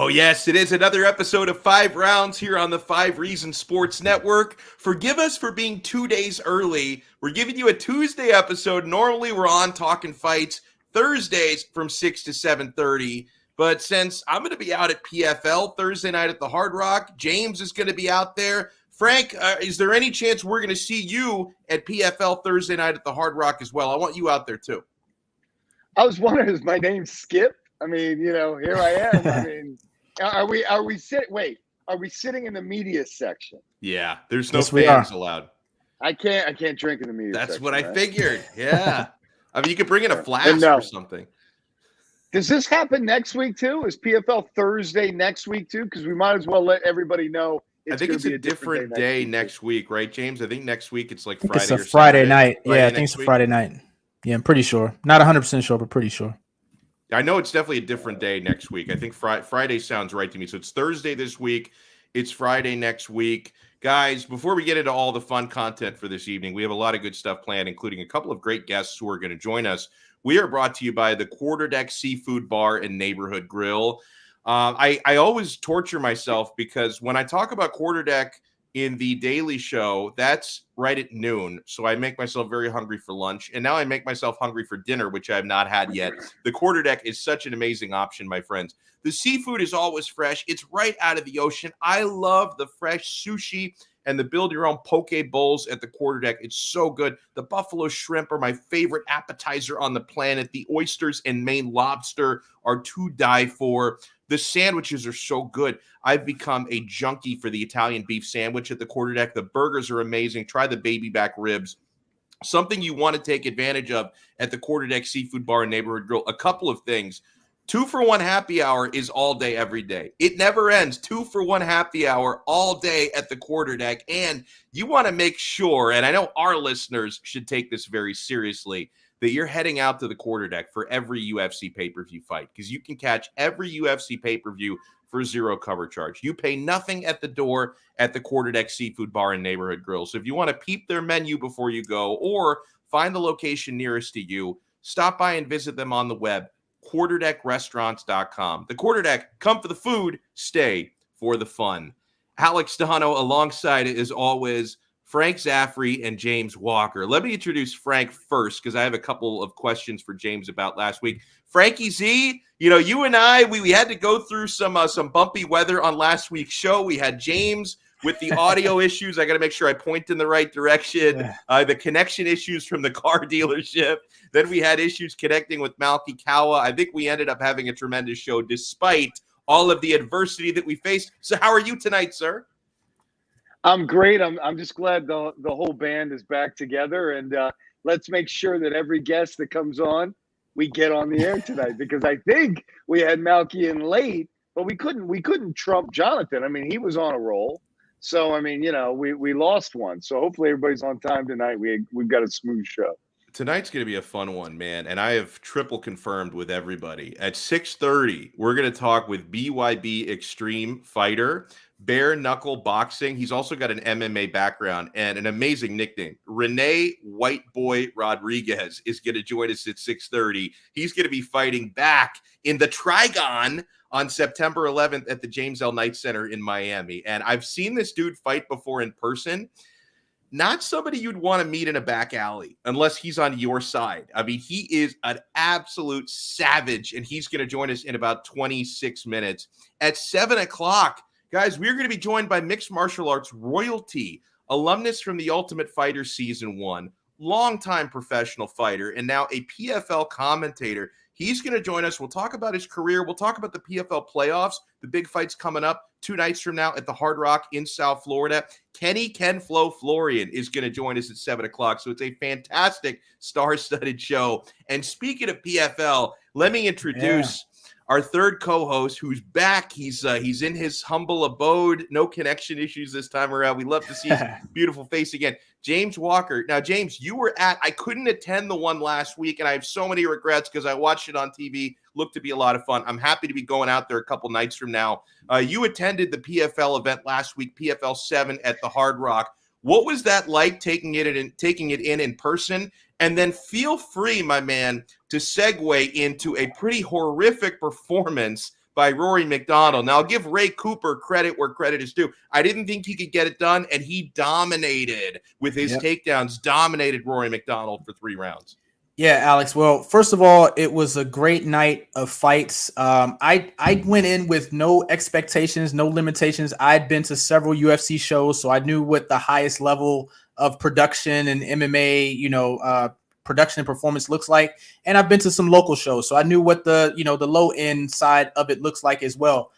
Oh, yes, it is another episode of 5 Rounds here on the 5 Reasons Sports Network. Forgive us for being 2 days early. We're giving you a Tuesday episode. Normally, we're on talking fights Thursdays from 6 to 7:30. But since I'm going to be out at PFL Thursday night at the Hard Rock, James is going to be out there. Frank, is there any chance we're going to see you at PFL Thursday night at the Hard Rock as well? I want you out there too. I was wondering, is my name Skip? I mean, here I am. I mean, are we sitting in the media section? Yeah, there's no fans allowed. I can't drink in the media section. That's what I figured. Yeah. I mean, you could bring in a flask or something. Does this happen next week too? Is PFL Thursday next week too? Because we might as well let everybody know. I think it's a different day next week, right, James? I think next week it's like Friday. It's a Friday night. Yeah, I think it's a Friday night. Yeah, I'm pretty sure. Not 100% sure, but pretty sure. I know it's definitely a different day next week. I think Friday sounds right to me. So it's Thursday this week. It's Friday next week. Guys, before we get into all the fun content for this evening, we have a lot of good stuff planned, including a couple of great guests who are going to join us. We are brought to you by the Quarterdeck Seafood Bar and Neighborhood Grill. I always torture myself because when I talk about Quarterdeck in the Daily Show, that's right at noon. So I make myself very hungry for lunch. And now I make myself hungry for dinner, which I have not had yet. The Quarterdeck is such an amazing option, my friends. The seafood is always fresh. It's right out of the ocean. I love the fresh sushi and the build-your-own poke bowls at the Quarterdeck. It's so good. The buffalo shrimp are my favorite appetizer on the planet. The oysters and Maine lobster are to die for. The sandwiches are so good. I've become a junkie for the Italian beef sandwich at the Quarterdeck. The burgers are amazing. Try the baby back ribs. Something you want to take advantage of at the Quarterdeck Seafood Bar and Neighborhood Grill. A couple of things. 2-for-1 happy hour is all day, every day. It never ends. 2-for-1 happy hour all day at the Quarterdeck. And you want to make sure, and I know our listeners should take this very seriously, that you're heading out to the Quarterdeck for every UFC pay-per-view fight, because you can catch every UFC pay-per-view for zero cover charge. You pay nothing at the door at the Quarterdeck Seafood Bar and Neighborhood Grill. So if you want to peep their menu before you go or find the location nearest to you, stop by and visit them on the web, quarterdeckrestaurants.com. The Quarterdeck, come for the food, stay for the fun. Alex Donno alongside it, as always, Frank Zaffere and James Walker. Let me introduce Frank first, because I have a couple of questions for James about last week. Frankie Z, you and I, we had to go through some bumpy weather on last week's show. We had James with the audio issues. I got to make sure I point in the right direction. The connection issues from the car dealership. Then we had issues connecting with Malky Kawa. I think we ended up having a tremendous show despite all of the adversity that we faced. So how are you tonight, sir? I'm great. I'm just glad the whole band is back together, and let's make sure that every guest that comes on, we get on the air tonight, because I think we had Malky in late, but we couldn't trump Jonathan. I mean, he was on a roll. So I mean, we lost one. So hopefully everybody's on time tonight. We've got a smooth show. Tonight's going to be a fun one, man. And I have triple confirmed with everybody. At 6:30, we're going to talk with BYB Extreme Fighter, bare knuckle boxing. He's also got an MMA background and an amazing nickname. Rene White Boy Rodriguez is going to join us at 6:30. He's going to be fighting back in the Trigon on September 11th at the James L. Knight Center in Miami. And I've seen this dude fight before in person. Not somebody you'd want to meet in a back alley unless he's on your side. I mean, he is an absolute savage, and he's going to join us in about 26 minutes. At 7 o'clock, guys, we're going to be joined by mixed martial arts royalty, alumnus from The Ultimate Fighter Season 1, longtime professional fighter, and now a PFL commentator. He's going to join us. We'll talk about his career. We'll talk about the PFL playoffs, the big fights coming up 2 nights from now at the Hard Rock in South Florida. Ken Flo Florian is going to join us at 7 o'clock. So it's a fantastic star-studded show. And speaking of PFL, let me introduce our third co-host, who's back. He's in his humble abode. No connection issues this time around. We love to see his beautiful face again. James Walker. Now, James, I couldn't attend the one last week, and I have so many regrets because I watched it on TV. Looked to be a lot of fun. I'm happy to be going out there a couple nights from now. You attended the PFL event last week, PFL 7 at the Hard Rock. What was that like, taking it in person? And then feel free, my man, to segue into a pretty horrific performance by Rory McDonald. Now, I'll give Ray Cooper credit where credit is due. I didn't think he could get it done, and he dominated with his takedowns, dominated Rory McDonald for 3 rounds. Yeah, Alex. Well, first of all, it was a great night of fights. I went in with no expectations, no limitations. I'd been to several UFC shows, so I knew what the highest level of production and MMA, production and performance looks like. And I've been to some local shows, so I knew what the low end side of it looks like as well.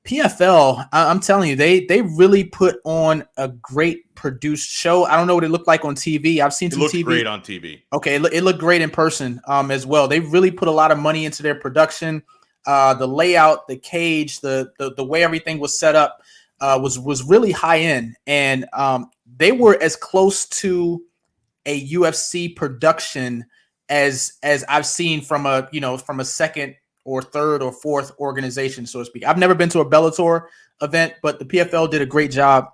PFL, I'm telling you, they really put on a great produced show. I don't know what it looked like on TV. I've seen some TV. It looked great on TV. Okay, it looked great in person as well. They really put a lot of money into their production. The layout, the cage, the way everything was set up was really high end, and they were as close to a UFC production as I've seen from a second or third or fourth organization, so to speak. I've never been to a Bellator event, but the PFL did a great job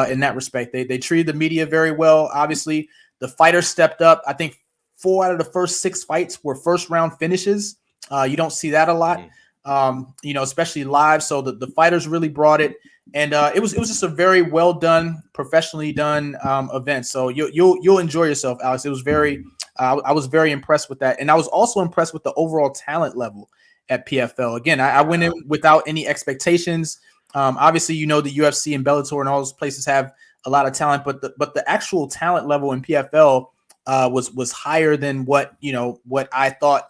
in that respect. They treated the media very well. Obviously, the fighters stepped up. I think 4 out of the first 6 fights were first round finishes. You don't see that a lot, especially live. So the fighters really brought it, and it was just a very well done, professionally done event. So you'll enjoy yourself, Alex. It was I was very impressed with that, and I was also impressed with the overall talent level at PFL. Again, I went in without any expectations. Obviously, the UFC and Bellator and all those places have a lot of talent, but the actual talent level in PFL was higher than what I thought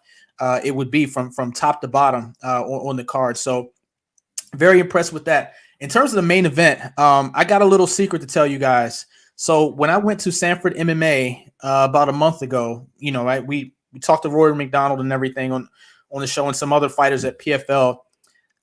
it would be from top to bottom on the card. So very impressed with that. In terms of the main event, I got a little secret to tell you guys. So when I went to Sanford MMA about a month ago, right, we talked to Rory McDonald and everything on the show and some other fighters at PFL.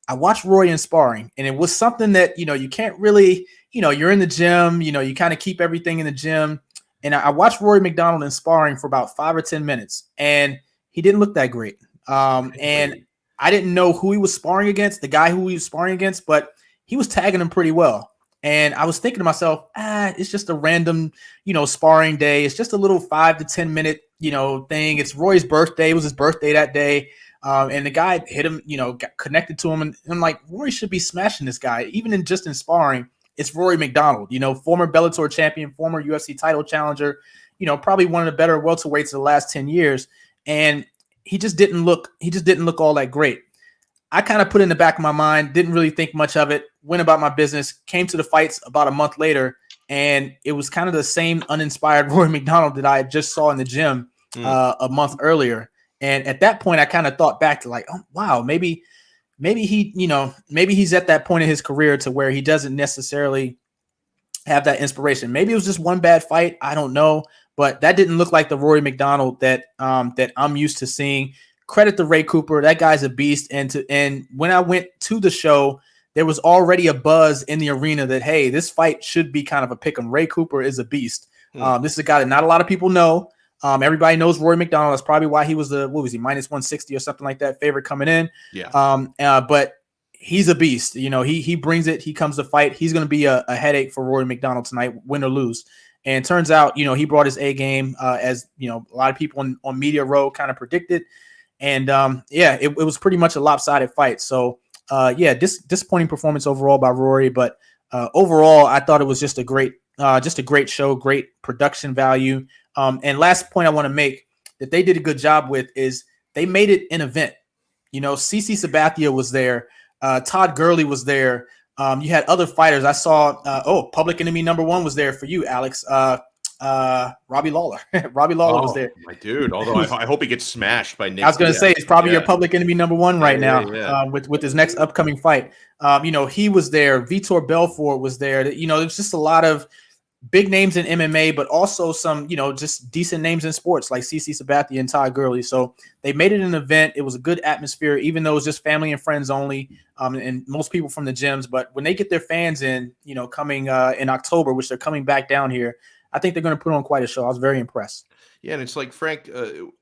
I watched Roy in sparring, and it was something that, you can't really, you're in the gym, you kind of keep everything in the gym. And I watched Rory McDonald in sparring for about 5 or 10 minutes, and he didn't look that great. And I didn't know who he was sparring against, the guy who he was sparring against, but he was tagging him pretty well. And I was thinking to myself, it's just a random, sparring day. It's just a little 5 to 10 minute, thing. It's Roy's birthday. It was his birthday that day. And the guy hit him, got connected to him. And I'm like, Rory should be smashing this guy. Even in sparring, it's Rory McDonald, former Bellator champion, former UFC title challenger, probably one of the better welterweights of the last 10 years. And he just didn't look all that great. I kind of put it in the back of my mind, didn't really think much of it, went about my business, came to the fights about a month later, and it was kind of the same uninspired Rory McDonald that I just saw in the gym a month earlier. And at that point, I kind of thought back to like, oh, wow, maybe he, maybe he's at that point in his career to where he doesn't necessarily have that inspiration. Maybe it was just one bad fight. I don't know, but that didn't look like the Rory McDonald that I'm used to seeing. Credit to Ray Cooper. That guy's a beast. And when I went to the show, there was already a buzz in the arena that, hey, this fight should be kind of a pick 'em. Ray Cooper is a beast. This is a guy that not a lot of people know. Everybody knows Rory McDonald. That's probably why he was minus 160 or something like that, favorite coming in. Yeah. But he's a beast. He brings it. He comes to fight. He's going to be a headache for Rory McDonald tonight, win or lose. And it turns out, he brought his A game, as a lot of people on Media Row kind of predicted. And it was pretty much a lopsided fight. So disappointing performance overall by Rory, but overall, I thought it was just a great show, great production value. And last point I want to make that they did a good job with is they made it an event. CC Sabathia was there. Todd Gurley was there. You had other fighters. I saw, Public Enemy #1 was there for you, Alex. Robbie Lawler. Robbie Lawler was there. My dude. Although I hope he gets smashed by Nick. I was going to say, it's probably your Public Enemy #1 right now. With his next upcoming fight. He was there. Vitor Belfort was there. There's just a lot of big names in MMA, but also some, just decent names in sports like CC Sabathia and Todd Gurley. So they made it an event. It was a good atmosphere, even though it was just family and friends only, and most people from the gyms. But when they get their fans in, coming in October, which they're coming back down here, I think they're going to put on quite a show. I was very impressed. Yeah, and it's like, Frank,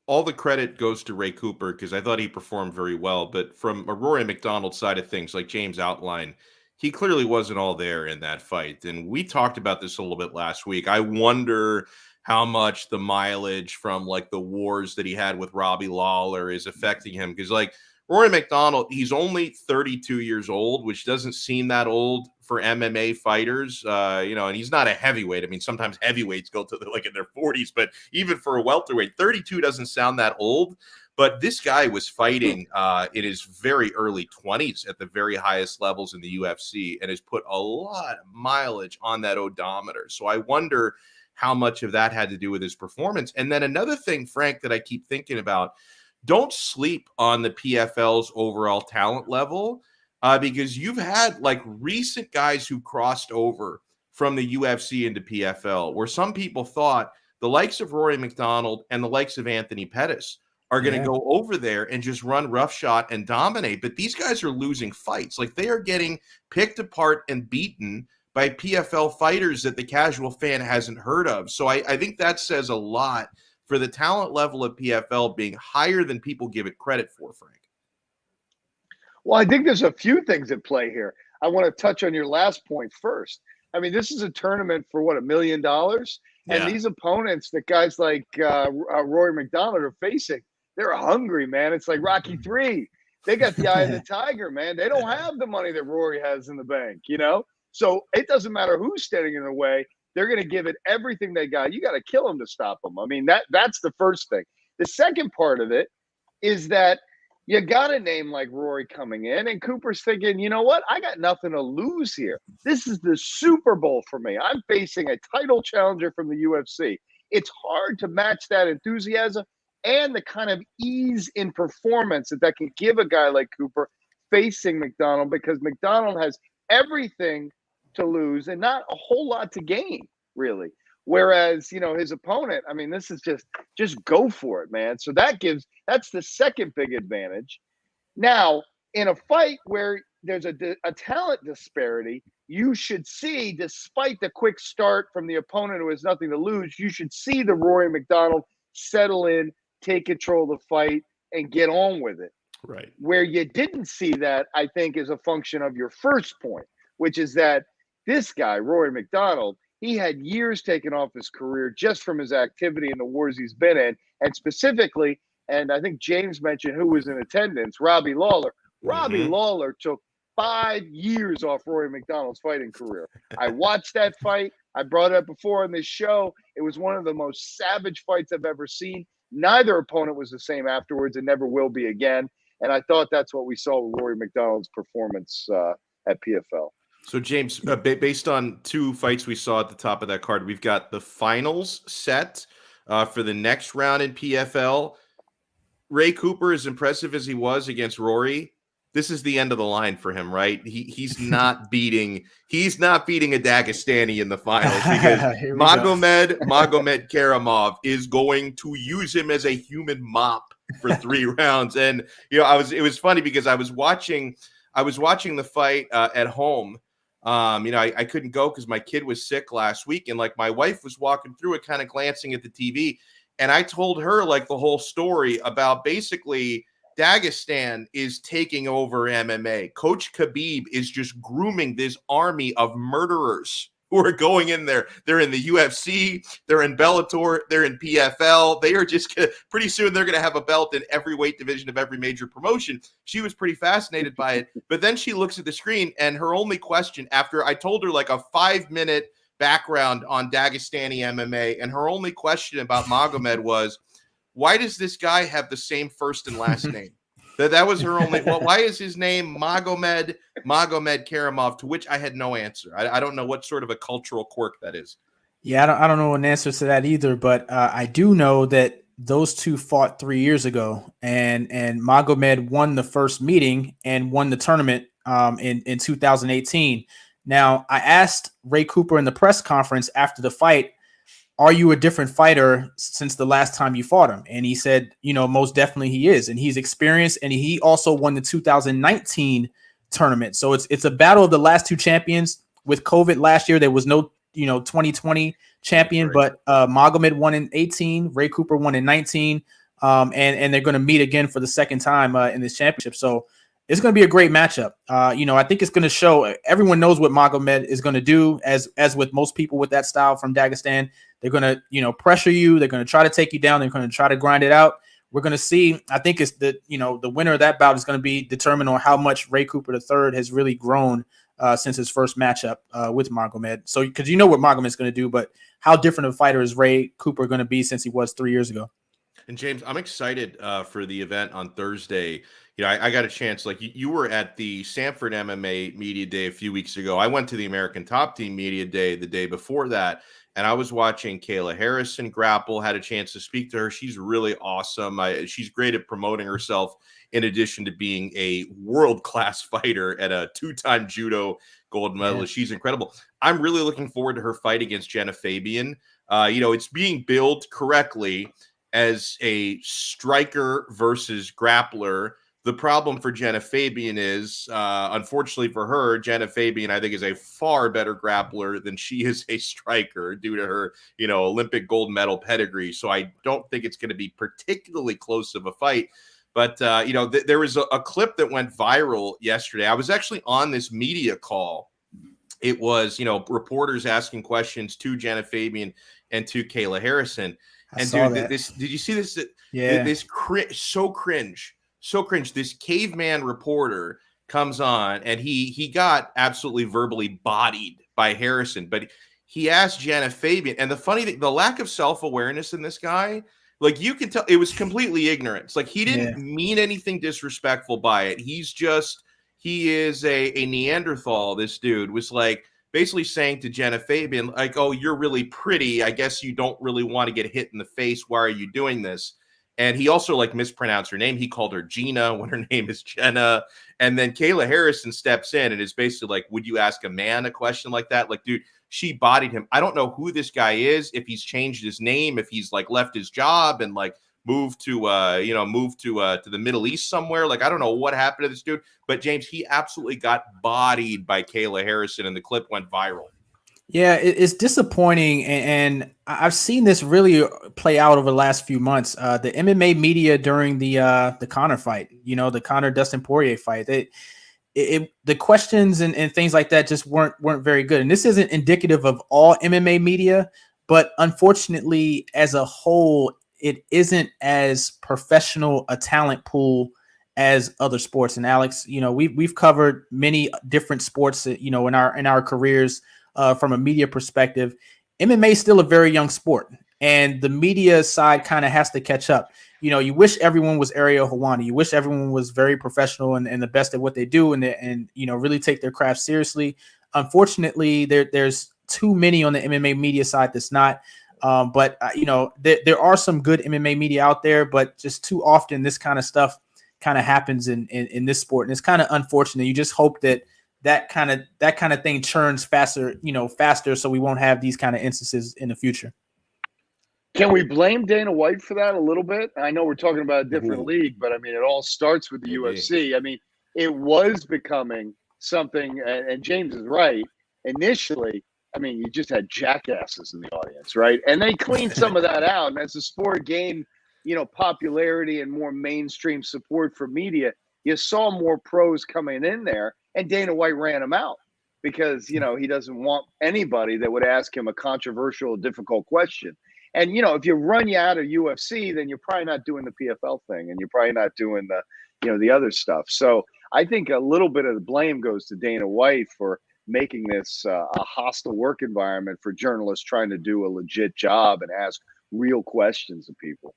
all the credit goes to Ray Cooper because I thought he performed very well. But from a Rory McDonald side of things, like James outlined, he clearly wasn't all there in that fight. And we talked about this a little bit last week. I wonder how much the mileage from like the wars that he had with Robbie Lawler is affecting him. Because like Rory McDonald, he's only 32 years old, which doesn't seem that old for MMA fighters, and he's not a heavyweight. I mean, sometimes heavyweights go to like in their 40s, but even for a welterweight, 32 doesn't sound that old. But this guy was fighting in his very early 20s at the very highest levels in the UFC and has put a lot of mileage on that odometer. So I wonder how much of that had to do with his performance. And then another thing, Frank, that I keep thinking about, don't sleep on the PFL's overall talent level because you've had like recent guys who crossed over from the UFC into PFL where some people thought the likes of Rory McDonald and the likes of Anthony Pettis are going to go over there and just run roughshod and dominate. But these guys are losing fights. Like they are getting picked apart and beaten by PFL fighters that the casual fan hasn't heard of. So I think that says a lot for the talent level of PFL being higher than people give it credit for, Frank. Well, I think there's a few things at play here. I want to touch on your last point first. I mean, this is a tournament for what, $1 million? And these opponents that guys like Rory McDonald are facing, they're hungry, man. It's like Rocky III. They got the eye of the tiger, man. They don't have the money that Rory has in the bank, So it doesn't matter who's standing in the way. They're going to give it everything they got. You got to kill them to stop them. I mean, that's the first thing. The second part of it is that you got a name like Rory coming in, and Cooper's thinking, you know what? I got nothing to lose here. This is the Super Bowl for me. I'm facing a title challenger from the UFC. It's hard to match that enthusiasm and the kind of ease in performance that can give a guy like Cooper facing McDonald, because McDonald has everything to lose and not a whole lot to gain, really. Whereas, his opponent, I mean, this is just go for it, man. So that's the second big advantage. Now, in a fight where there's a talent disparity, you should see, despite the quick start from the opponent who has nothing to lose, you should see the Rory McDonald settle in, take control of the fight, and get on with it. Right. Where you didn't see that, I think, is a function of your first point, which is that this guy, Rory McDonald, he had years taken off his career just from his activity in the wars he's been in, and specifically, and I think James mentioned who was in attendance, Robbie Lawler. Robbie Lawler took 5 years off Rory McDonald's fighting career. I watched that fight. I brought it up before on this show. It was one of the most savage fights I've ever seen. Neither opponent was the same afterwards and never will be again. And I thought that's what we saw with Rory McDonald's performance at PFL. So, James, based on 2 fights we saw at the top of that card, we've got the finals set for the next round in PFL. Ray Cooper, as impressive as he was against Rory, this is the end of the line for him, right? He's not beating a Dagestani in the finals because Magomed Karamov is going to use him as a human mop for 3 rounds. And it was funny because I was watching the fight at home. I couldn't go because my kid was sick last week, and like my wife was walking through it, kind of glancing at the TV, and I told her like the whole story about basically Dagestan is taking over MMA. Coach Khabib is just grooming this army of murderers who are going in there. They're in the UFC, they're in Bellator, they're in PFL. They are just pretty soon they're going to have a belt in every weight division of every major promotion. She was pretty fascinated by it. But then she looks at the screen, and her only question, after I told her like a 5-minute background on Dagestani MMA, and her only question about Magomed was, why does this guy have the same first and last name? That was her only. Well, why is his name Magomed Karamov? To which I had no answer. I don't know what sort of a cultural quirk that is. Yeah, I don't know an answer to that either. But I do know that those two fought 3 years ago, and Magomed won the first meeting and won the tournament in 2018. Now, I asked Ray Cooper in the press conference after the fight, are you a different fighter since the last time you fought him? And he said, most definitely he is. And he's experienced, and he also won the 2019 tournament. So it's a battle of the last 2 champions. With COVID last year, there was no, 2020 champion, but Magomed won in 18, Ray Cooper won in 19. And they're going to meet again for the second time in this championship. So it's going to be a great matchup. I think it's going to show everyone knows what Magomed is going to do, as with most people with that style from Dagestan. They're going to, you know, pressure you. They're going to try to take you down. They're going to try to grind it out. We're going to see. I think it's the winner of that bout is going to be determined on how much Ray Cooper III has really grown since his first matchup with Magomed. So, because you know what Magomed's going to do, but how different of a fighter is Ray Cooper going to be since he was 3 years ago? And James, I'm excited for the event on Thursday. You know, I got a chance, like you were at the Sanford MMA Media Day a few weeks ago. I went to the American Top Team Media Day the day before that, and I was watching Kayla Harrison grapple, had a chance to speak to her. She's really awesome. She's great at promoting herself, in addition to being a world-class fighter and a two-time judo gold medalist. Yeah. She's incredible. I'm really looking forward to her fight against Jenna Fabian. You know, it's being billed correctly as a striker versus grappler. The problem for Jenna Fabian is, unfortunately for her, Jenna Fabian, I think, is a far better grappler than she is a striker due to her, you know, Olympic gold medal pedigree. So I don't think it's going to be particularly close of a fight. But, you know, there was a clip that went viral yesterday. I was actually on this media call. It was, you know, reporters asking questions to Jenna Fabian and to Kayla Harrison. And dude, did you see this? Yeah. So cringe. This caveman reporter comes on and he got absolutely verbally bodied by Harrison, but he asked Jenna Fabian. And the funny thing, the lack of self-awareness in this guy, like you can tell it was completely ignorance. Like he didn't mean anything disrespectful by it. He is a Neanderthal. This dude was like basically saying to Jenna Fabian, like, oh, you're really pretty. I guess you don't really want to get hit in the face. Why are you doing this? And he also like mispronounced her name. He called her Gina when her name is Jenna. And then Kayla Harrison steps in and is basically like, would you ask a man a question like that? Like, dude, she bodied him. I don't know who this guy is, if he's changed his name, if he's like left his job and like moved to the Middle East somewhere. Like, I don't know what happened to this dude, but James, he absolutely got bodied by Kayla Harrison and the clip went viral. Yeah, it's disappointing, and I've seen this really play out over the last few months. The MMA media during the Conor fight, you know, the Conor Dustin Poirier fight, the questions and things like that just weren't very good. And this isn't indicative of all MMA media, but unfortunately, as a whole, it isn't as professional a talent pool as other sports. And Alex, you know, we've covered many different sports, you know, in our careers. From a media perspective, MMA is still a very young sport, and the media side kind of has to catch up. You know, you wish everyone was Ariel Helwani. You wish everyone was very professional and the best at what they do, and you know, really take their craft seriously. Unfortunately, there's too many on the MMA media side that's not. But you know, there are some good MMA media out there, but just too often this kind of stuff kind of happens in this sport, and it's kind of unfortunate. You just hope that kind of thing churns faster, so we won't have these kind of instances in the future. Can we blame Dana White for that a little bit? I know we're talking about a different league, but I mean, it all starts with the UFC. I mean, it was becoming something, and James is right. Initially, I mean, you just had jackasses in the audience, right? And they cleaned some of that out. And as the sport gained, popularity and more mainstream support for media, you saw more pros coming in there. And Dana White ran him out because, he doesn't want anybody that would ask him a controversial, difficult question. And, if you run you out of UFC, then you're probably not doing the PFL thing and you're probably not doing the other stuff. So I think a little bit of the blame goes to Dana White for making this a hostile work environment for journalists trying to do a legit job and ask real questions of people.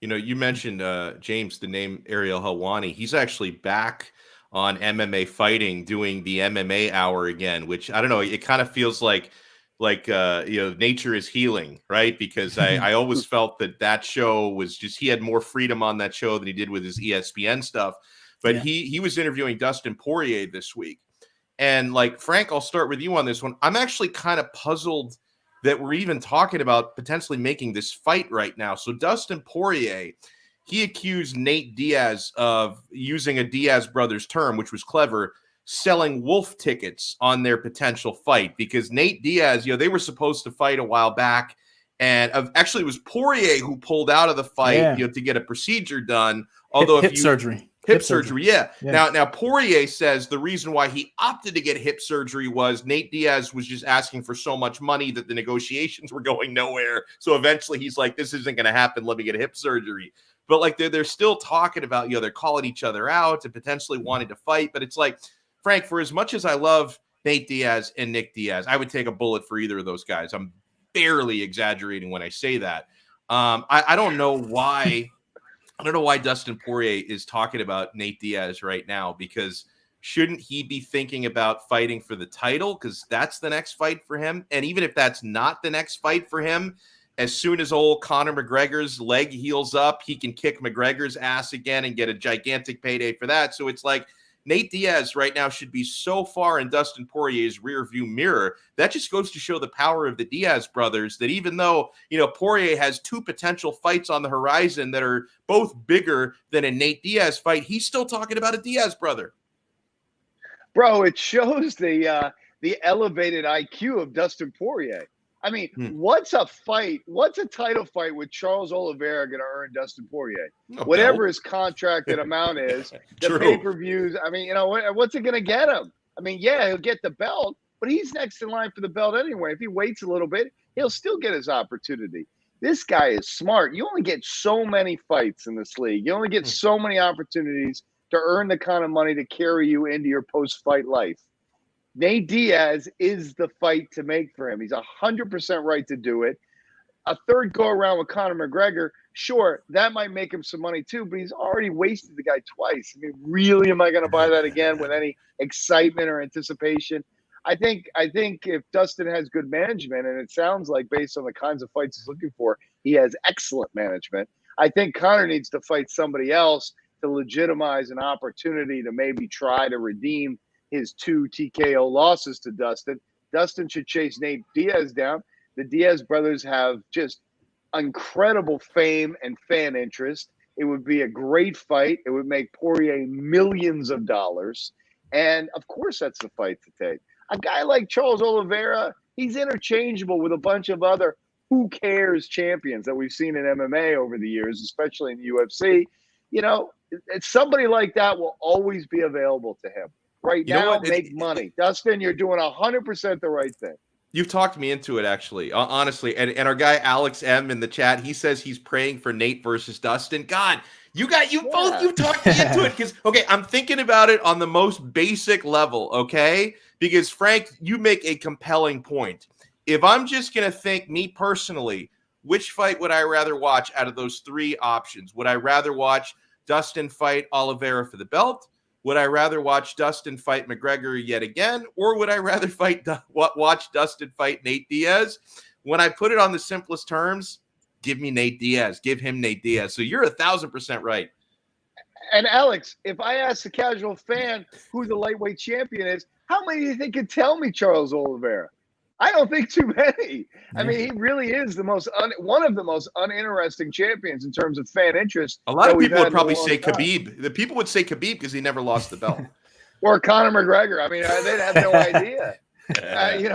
You mentioned, James, the name Ariel Helwani. He's actually back on MMA Fighting doing the MMA Hour again, which I don't know. It kind of feels like nature is healing, right? Because I always felt that show was just, he had more freedom on that show than he did with his ESPN stuff. But he was interviewing Dustin Poirier this week. And like, Frank, I'll start with you on this one. I'm actually kind of puzzled that we're even talking about potentially making this fight right now. So Dustin Poirier, he accused Nate Diaz of using a Diaz brothers term, which was clever, selling wolf tickets on their potential fight, because Nate Diaz, they were supposed to fight a while back. And actually it was Poirier who pulled out of the fight, to get a procedure done. Although hip surgery. Hip surgery, yeah. Now Poirier says the reason why he opted to get hip surgery was Nate Diaz was just asking for so much money that the negotiations were going nowhere. So eventually he's like, this isn't going to happen. Let me get hip surgery. But like they're still talking about, they're calling each other out and potentially wanting to fight. But it's like, Frank, for as much as I love Nate Diaz and Nick Diaz, I would take a bullet for either of those guys. I'm barely exaggerating when I say that. I don't know why. I don't know why Dustin Poirier is talking about Nate Diaz right now, because shouldn't he be thinking about fighting for the title? Because that's the next fight for him. And even if that's not the next fight for him, as soon as old Conor McGregor's leg heals up, he can kick McGregor's ass again and get a gigantic payday for that. So it's like Nate Diaz right now should be so far in Dustin Poirier's rearview mirror. That just goes to show the power of the Diaz brothers, that even though, Poirier has two potential fights on the horizon that are both bigger than a Nate Diaz fight, he's still talking about a Diaz brother. Bro, it shows the elevated IQ of Dustin Poirier. I mean, what's a title fight with Charles Oliveira going to earn Dustin Poirier? Whatever his contracted amount is, the pay-per-views. I mean, what's it going to get him? I mean, yeah, he'll get the belt, but he's next in line for the belt anyway. If he waits a little bit, he'll still get his opportunity. This guy is smart. You only get so many fights in this league. You only get so many opportunities to earn the kind of money to carry you into your post-fight life. Nate Diaz is the fight to make for him. He's 100% right to do it. A third go around with Conor McGregor, sure, that might make him some money too, but he's already wasted the guy twice. I mean, really, am I going to buy that again with any excitement or anticipation? I think if Dustin has good management, and it sounds like based on the kinds of fights he's looking for, he has excellent management. I think Conor needs to fight somebody else to legitimize an opportunity to maybe try to redeem his 2 TKO losses to Dustin. Dustin should chase Nate Diaz down. The Diaz brothers have just incredible fame and fan interest. It would be a great fight. It would make Poirier millions of dollars. And of course, that's the fight to take. A guy like Charles Oliveira, he's interchangeable with a bunch of other who cares champions that we've seen in MMA over the years, especially in the UFC. Somebody like that will always be available to him. Right now, make money. Dustin, you're doing 100% the right thing. You've talked me into it, actually, honestly. And our guy Alex M in the chat, he says he's praying for Nate versus Dustin. God, you talked me into it, because I'm thinking about it on the most basic level, okay? Because Frank, you make a compelling point. If I'm just gonna think, me personally, which fight would I rather watch out of those 3 options? Would I rather watch Dustin fight Oliveira for the belt? Would I rather watch Dustin fight McGregor yet again? Or would I rather watch Dustin fight Nate Diaz? When I put it on the simplest terms, give me Nate Diaz. Give him Nate Diaz. So you're 1,000% right. And Alex, if I ask the casual fan who the lightweight champion is, how many do you think could tell me Charles Oliveira? I don't think too many. I mean, he really is one of the most uninteresting champions in terms of fan interest. A lot of people would probably say Khabib. The people would say Khabib because he never lost the belt. Or Conor McGregor. I mean, they'd have no idea.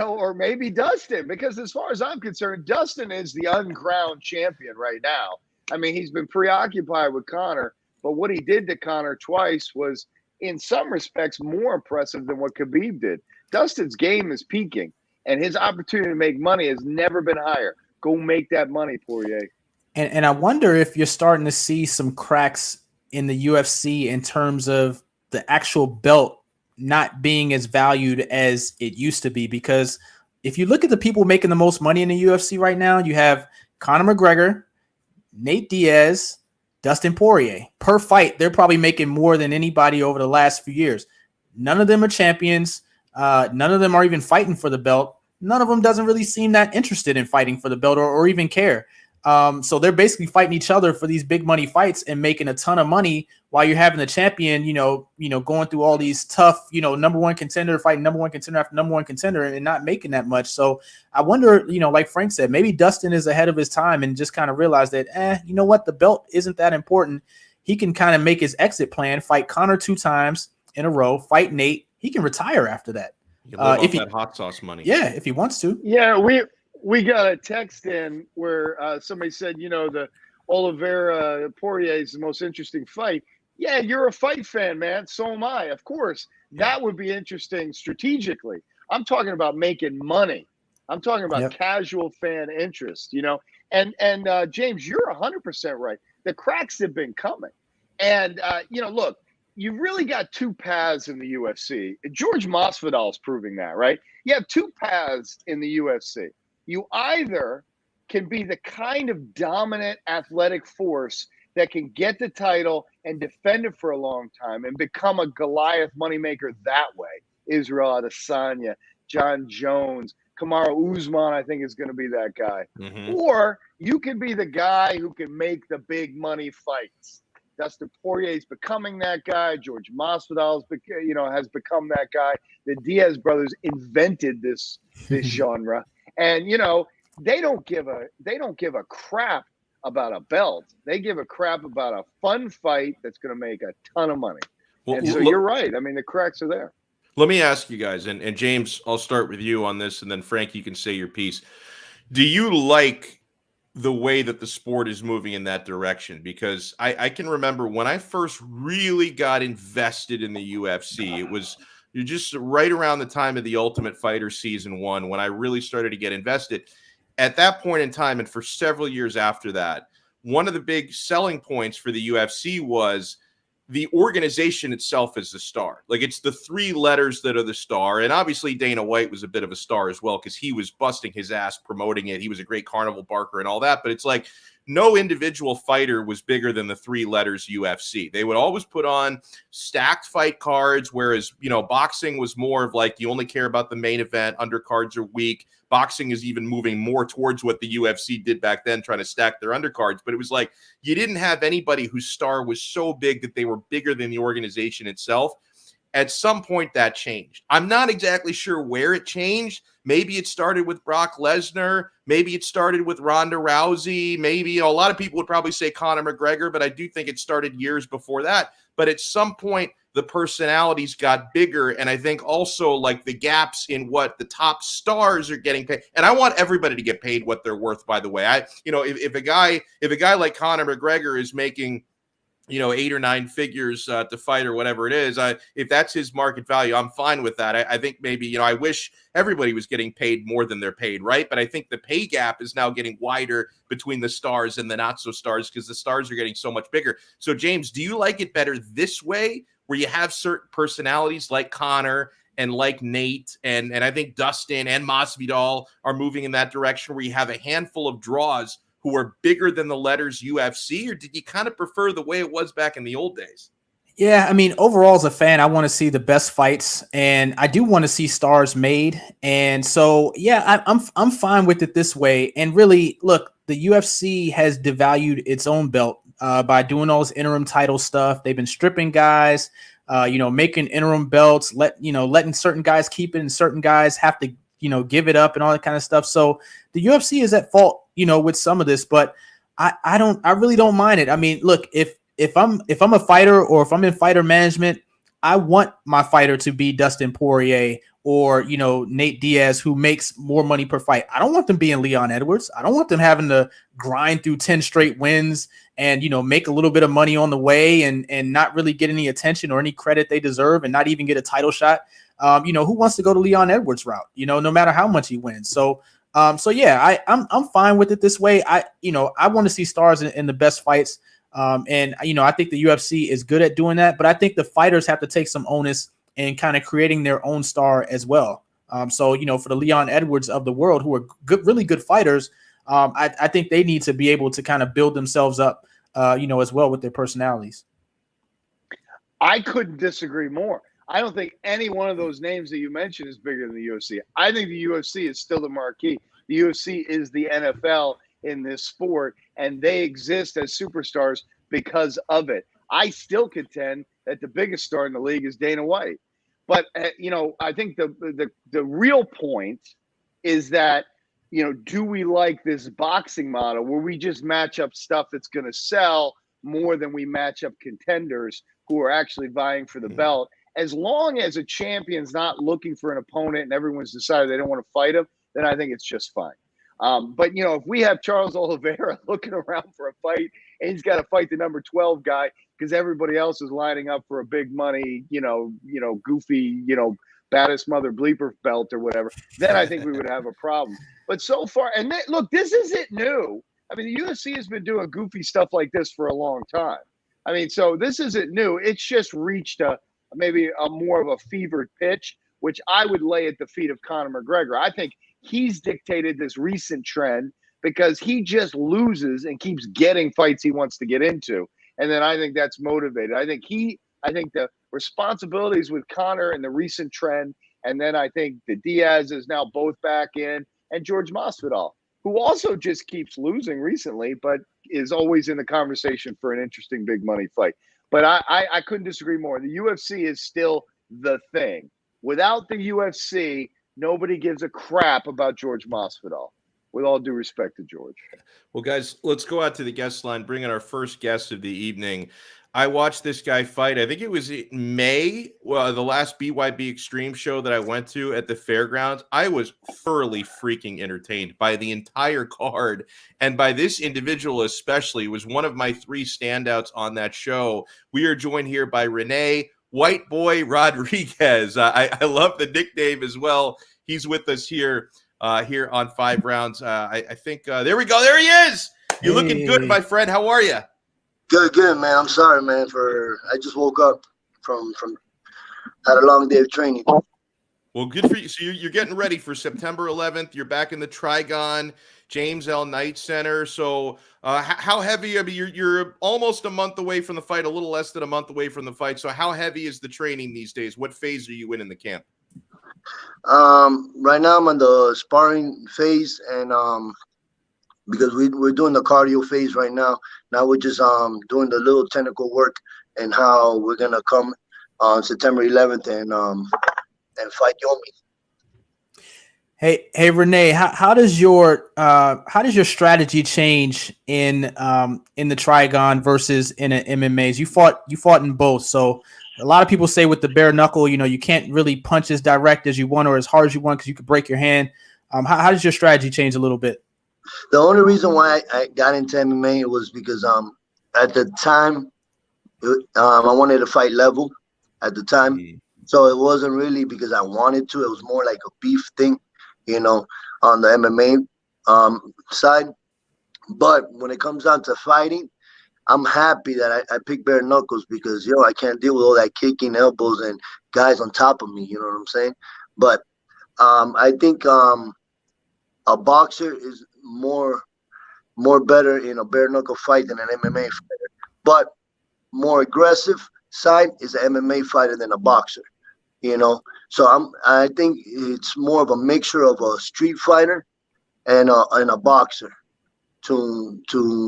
Or maybe Dustin, because as far as I'm concerned, Dustin is the uncrowned champion right now. I mean, he's been preoccupied with Conor, but what he did to Conor twice was, in some respects, more impressive than what Khabib did. Dustin's game is peaking, and his opportunity to make money has never been higher. Go make that money, Poirier. And I wonder if you're starting to see some cracks in the UFC in terms of the actual belt not being as valued as it used to be. Because if you look at the people making the most money in the UFC right now, you have Conor McGregor, Nate Diaz, Dustin Poirier. Per fight, they're probably making more than anybody over the last few years. None of them are champions. None of them are even fighting for the belt. None of them doesn't really seem that interested in fighting for the belt or even care. So they're basically fighting each other for these big money fights and making a ton of money while you're having the champion, going through all these tough, number one contender fighting number one contender after number one contender and not making that much. So I wonder, like Frank said, maybe Dustin is ahead of his time and just kind of realized that, you know what, the belt isn't that important. He can kind of make his exit plan, fight Conor 2 times in a row, fight Nate. He can retire after that. If that hot sauce money. Yeah, if he wants to. Yeah, we got a text in where somebody said, the Oliveira Poirier is the most interesting fight. Yeah, you're a fight fan, man. So am I. Of course, Yeah. that would be interesting strategically. I'm talking about making money. I'm talking about Yep. casual fan interest, And James, you're 100% right. The cracks have been coming. And look, you really got two paths in the UFC. George Masvidal's proving that, right? You have two paths in the UFC. You either can be the kind of dominant athletic force that can get the title and defend it for a long time and become a Goliath moneymaker that way. Israel Adesanya, John Jones, Kamaru Usman, I think is going to be that guy. Mm-hmm. Or you can be the guy who can make the big money fights. Dustin Poirier is becoming that guy. George Masvidal has become that guy. The Diaz brothers invented this genre, and they don't give a crap about a belt. They give a crap about a fun fight that's going to make a ton of money. Well, and so you're right. I mean, the cracks are there. Let me ask you guys, and James, I'll start with you on this, and then Frank, you can say your piece. Do you like the way that the sport is moving in that direction? Because I can remember when I first really got invested in the UFC, it was just right around the time of the Ultimate Fighter Season 1 when I really started to get invested. At that point in time, and for several years after that, one of the big selling points for the UFC was the organization itself is the star. Like, it's the three letters that are the star. And obviously Dana White was a bit of a star as well, because he was busting his ass promoting it. He was a great carnival barker and all that. But it's like no individual fighter was bigger than the three letters UFC. They would always put on stacked fight cards, whereas, boxing was more of like, you only care about the main event, undercards are weak. Boxing is even moving more towards what the UFC did back then, trying to stack their undercards. But it was like you didn't have anybody whose star was so big that they were bigger than the organization itself. At some point, that changed. I'm not exactly sure where it changed. Maybe it started with Brock Lesnar. Maybe it started with Ronda Rousey. Maybe a lot of people would probably say Conor McGregor, but I do think it started years before that. But at some point, the personalities got bigger, and I think also like the gaps in what the top stars are getting paid. And I want everybody to get paid what they're worth, by the way. If a guy like Conor McGregor is making 8 or 9 figures to fight or whatever it is, if that's his market value, I'm fine with that. I think maybe, I wish everybody was getting paid more than they're paid, right? But I think the pay gap is now getting wider between the stars and the not so stars, because the stars are getting so much bigger. So James, do you like it better this way, where you have certain personalities like Connor and like Nate, and I think Dustin and Masvidal are moving in that direction, where you have a handful of draws who are bigger than the letters UFC, or did you kind of prefer the way it was back in the old days? Yeah, I mean, overall as a fan, I want to see the best fights, and I do want to see stars made. And so, yeah, I'm fine with it this way. And really, look, the UFC has devalued its own belt by doing all this interim title stuff. They've been stripping guys, making interim belts, letting certain guys keep it, and certain guys have to, give it up and all that kind of stuff. So the UFC is at fault, with some of this, but I really don't mind it. I mean, look, if I'm a fighter, or if I'm in fighter management, I want my fighter to be Dustin Poirier or, Nate Diaz, who makes more money per fight. I don't want them being Leon Edwards. I don't want them having to grind through 10 straight wins and, make a little bit of money on the way and not really get any attention or any credit they deserve, and not even get a title shot. Who wants to go to Leon Edwards route, no matter how much he wins. So yeah, I'm fine with it this way. I want to see stars in the best fights. And I think the UFC is good at doing that, but I think the fighters have to take some onus in kind of creating their own star as well. So for the Leon Edwards of the world, who are good, really good fighters, I think they need to be able to kind of build themselves up, as well with their personalities. I couldn't disagree more. I don't think any one of those names that you mentioned is bigger than the UFC. I think the UFC is still the marquee. The UFC is the NFL in this sport, and they exist as superstars because of it. I still contend that the biggest star in the league is Dana White. But, I think the real point is that, do we like this boxing model where we just match up stuff that's going to sell more than we match up contenders who are actually vying for the belt? As long as a champion's not looking for an opponent and everyone's decided they don't want to fight him, then I think it's just fine. But if we have Charles Oliveira looking around for a fight and he's got to fight the number 12 guy because everybody else is lining up for a big money, goofy, baddest mother bleeper belt or whatever, then I think we would have a problem. But so far, and look, this isn't new. I mean, the UFC has been doing goofy stuff like this for a long time. I mean, so this isn't new. It's just reached maybe a more of a fevered pitch, which I would lay at the feet of Conor McGregor. I think he's dictated this recent trend because he just loses and keeps getting fights he wants to get into. And then I think that's motivated. I think the responsibilities with Conor and the recent trend, and then I think the Diaz is now both back in, and George Masvidal, who also just keeps losing recently, but is always in the conversation for an interesting big money fight. But I couldn't disagree more. The UFC is still the thing. Without the UFC, nobody gives a crap about George Masvidal. With all due respect to George. Well, guys, let's go out to the guest line, bring in our first guest of the evening. I watched this guy fight. I think it was in May, the last BYB Extreme show that I went to at the fairgrounds. I was thoroughly freaking entertained by the entire card, and by this individual especially. It was one of my 3 standouts on that show. We are joined here by Rene White Boy Rodriguez. I love the nickname as well. He's with us here on 5 Rounds. I think there we go. There he is. You're looking good, my friend. How are you? Good, man. I'm sorry, man. I just woke up from had a long day of training. Well, good for you. So you're getting ready for September 11th. You're back in the Trigon James L. Knight Center. So how heavy? I mean, you're almost a month away from the fight, a little less than a month away from the fight. So how heavy is the training these days? What phase are you in the camp? Right now I'm on the sparring phase, and because we're doing the cardio phase right now. Now we're just doing the little technical work and how we're gonna come on September 11th and fight Yomi. Hey Rene, how does your strategy change in the Trigon versus in an MMAs? You fought in both, so a lot of people say with the bare knuckle, you can't really punch as direct as you want or as hard as you want because you could break your hand. How does your strategy change a little bit? The only reason why I got into MMA was because at the time I wanted to fight level at the time. So it wasn't really because I wanted to. It was more like a beef thing, on the MMA side. But when it comes down to fighting, I'm happy that I picked bare knuckles because, I can't deal with all that kicking, elbows, and guys on top of me. You know what I'm saying? But I think a boxer is more better in a bare knuckle fight than an MMA fighter. But more aggressive side is an MMA fighter than a boxer. So I think it's more of a mixture of a street fighter and a boxer to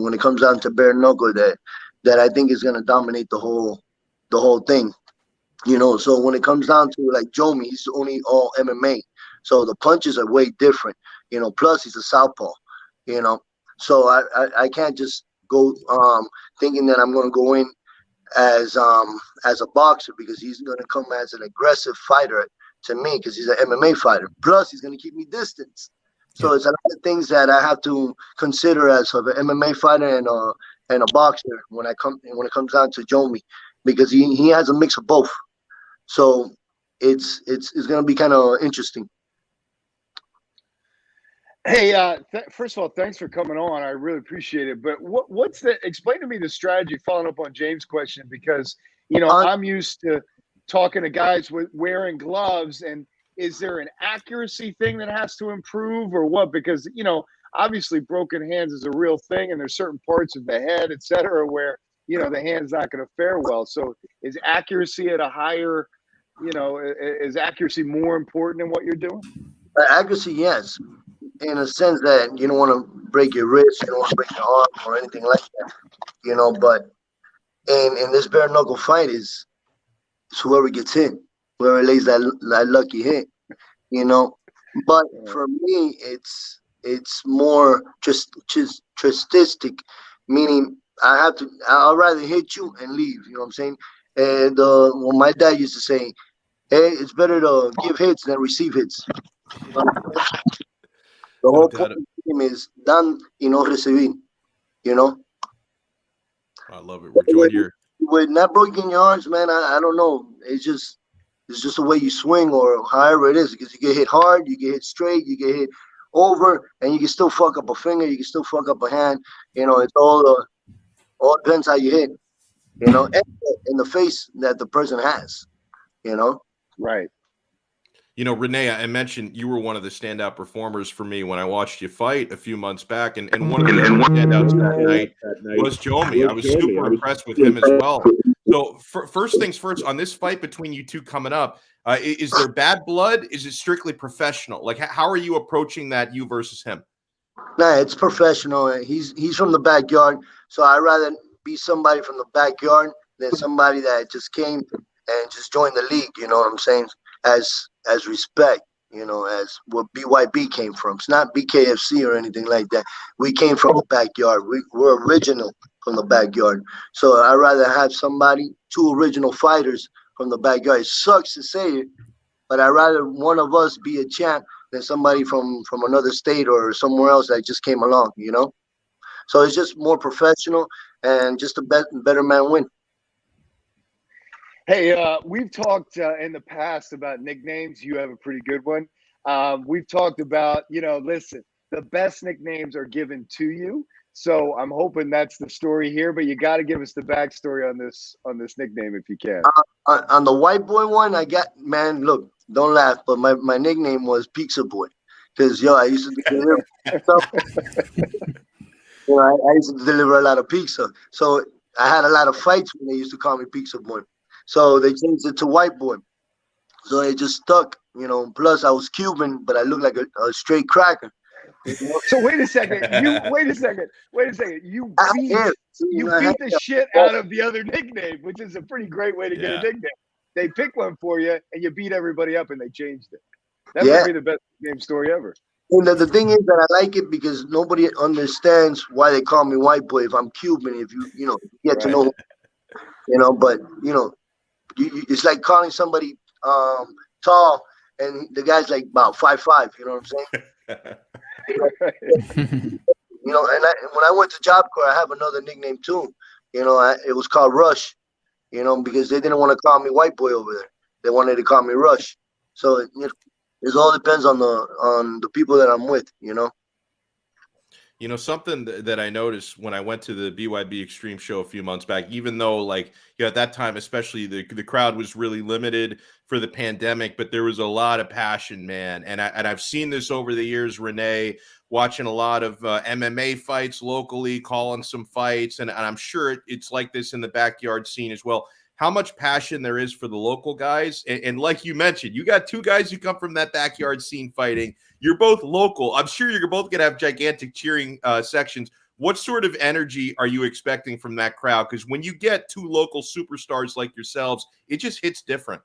when it comes down to bare knuckle that I think is gonna dominate the whole thing. So when it comes down to like Jomi, he's only all MMA. So the punches are way different, plus he's a southpaw, So I can't just go thinking that I'm gonna go in as a boxer because he's gonna come as an aggressive fighter to me because he's an MMA fighter. Plus he's gonna keep me distance. So it's a lot of things that I have to consider as of an MMA fighter and a boxer when it comes down to Jomi, because he has a mix of both. So it's gonna be kind of interesting. Hey, first of all, thanks for coming on. I really appreciate it. But explain to me the strategy following up on James' question, because, I'm used to talking to guys with wearing gloves, and is there an accuracy thing that has to improve or what? Because, obviously broken hands is a real thing, and there's certain parts of the head, et cetera, where, the hand's not going to fare well. So is accuracy at a higher, is accuracy more important in what you're doing? Accuracy, yes. In a sense that you don't want to break your wrist, you don't want to break your arm or anything like that, but in this bare knuckle fight is whoever gets hit, whoever lays that lucky hit, but for me it's more just statistic, meaning I'll rather hit you and leave, you know what I'm saying? And well, my dad used to say, hey, it's better to give hits than receive hits. The whole point of the game is dan y no recibir, I love it. We're joined here. With not broken your arms, man. I don't know. It's just the way you swing or however it is, because you get hit hard, you get hit straight, you get hit over, and you can still fuck up a finger, you can still fuck up a hand. It's all depends how you hit. And in the face that the person has. Right. Rene, I mentioned you were one of the standout performers for me when I watched you fight a few months back, and one of the other standouts that night was Jomi. I was super impressed with him as well. So first things first, on this fight between you two coming up, is there bad blood? Is it strictly professional? Like, how are you approaching that, you versus him? Nah, it's professional. He's from the backyard, so I'd rather be somebody from the backyard than somebody that just came and just joined the league. You know what I'm saying? As respect, as what BYB came from. It's not BKFC or anything like that. We came from the backyard. We're original from the backyard. So I'd rather have two original fighters from the backyard. It sucks to say it, but I'd rather one of us be a champ than somebody from another state or somewhere else that just came along, So it's just more professional and just a better man win. Hey, we've talked in the past about nicknames. You have a pretty good one. We've talked about, listen, the best nicknames are given to you. So I'm hoping that's the story here, but you got to give us the backstory on this nickname if you can. On the white boy one, look, don't laugh, but my nickname was Pizza Boy because, I used to deliver stuff. I used to deliver a lot of pizza. So I had a lot of fights when they used to call me Pizza Boy. So they changed it to white boy. So it just stuck, Plus I was Cuban, but I looked like a straight cracker. So wait a second. Wait a second. You beat the shit out of the other nickname, which is a pretty great way to get a nickname. They picked one for you, and you beat everybody up, and they changed it. That would be the best game story ever. And the thing is that I like it because nobody understands why they call me white boy if I'm Cuban. If you get to know, but it's like calling somebody tall, and the guy's like about 5'5". You know what I'm saying? And when I went to Job Corps, I have another nickname too. It was called Rush. Because they didn't want to call me white boy over there. They wanted to call me Rush. So it all depends on the people that I'm with. Something that I noticed when I went to the BYB Extreme show a few months back, even though at that time, especially the crowd was really limited for the pandemic, but there was a lot of passion, man. And I've seen this over the years, Rene, watching a lot of MMA fights locally, calling some fights. And I'm sure it's like this in the backyard scene as well. How much passion there is for the local guys. And like you mentioned, you got two guys who come from that backyard scene fighting. You're both local. I'm sure you're both going to have gigantic cheering sections. What sort of energy are you expecting from that crowd? Because when you get two local superstars like yourselves, it just hits different.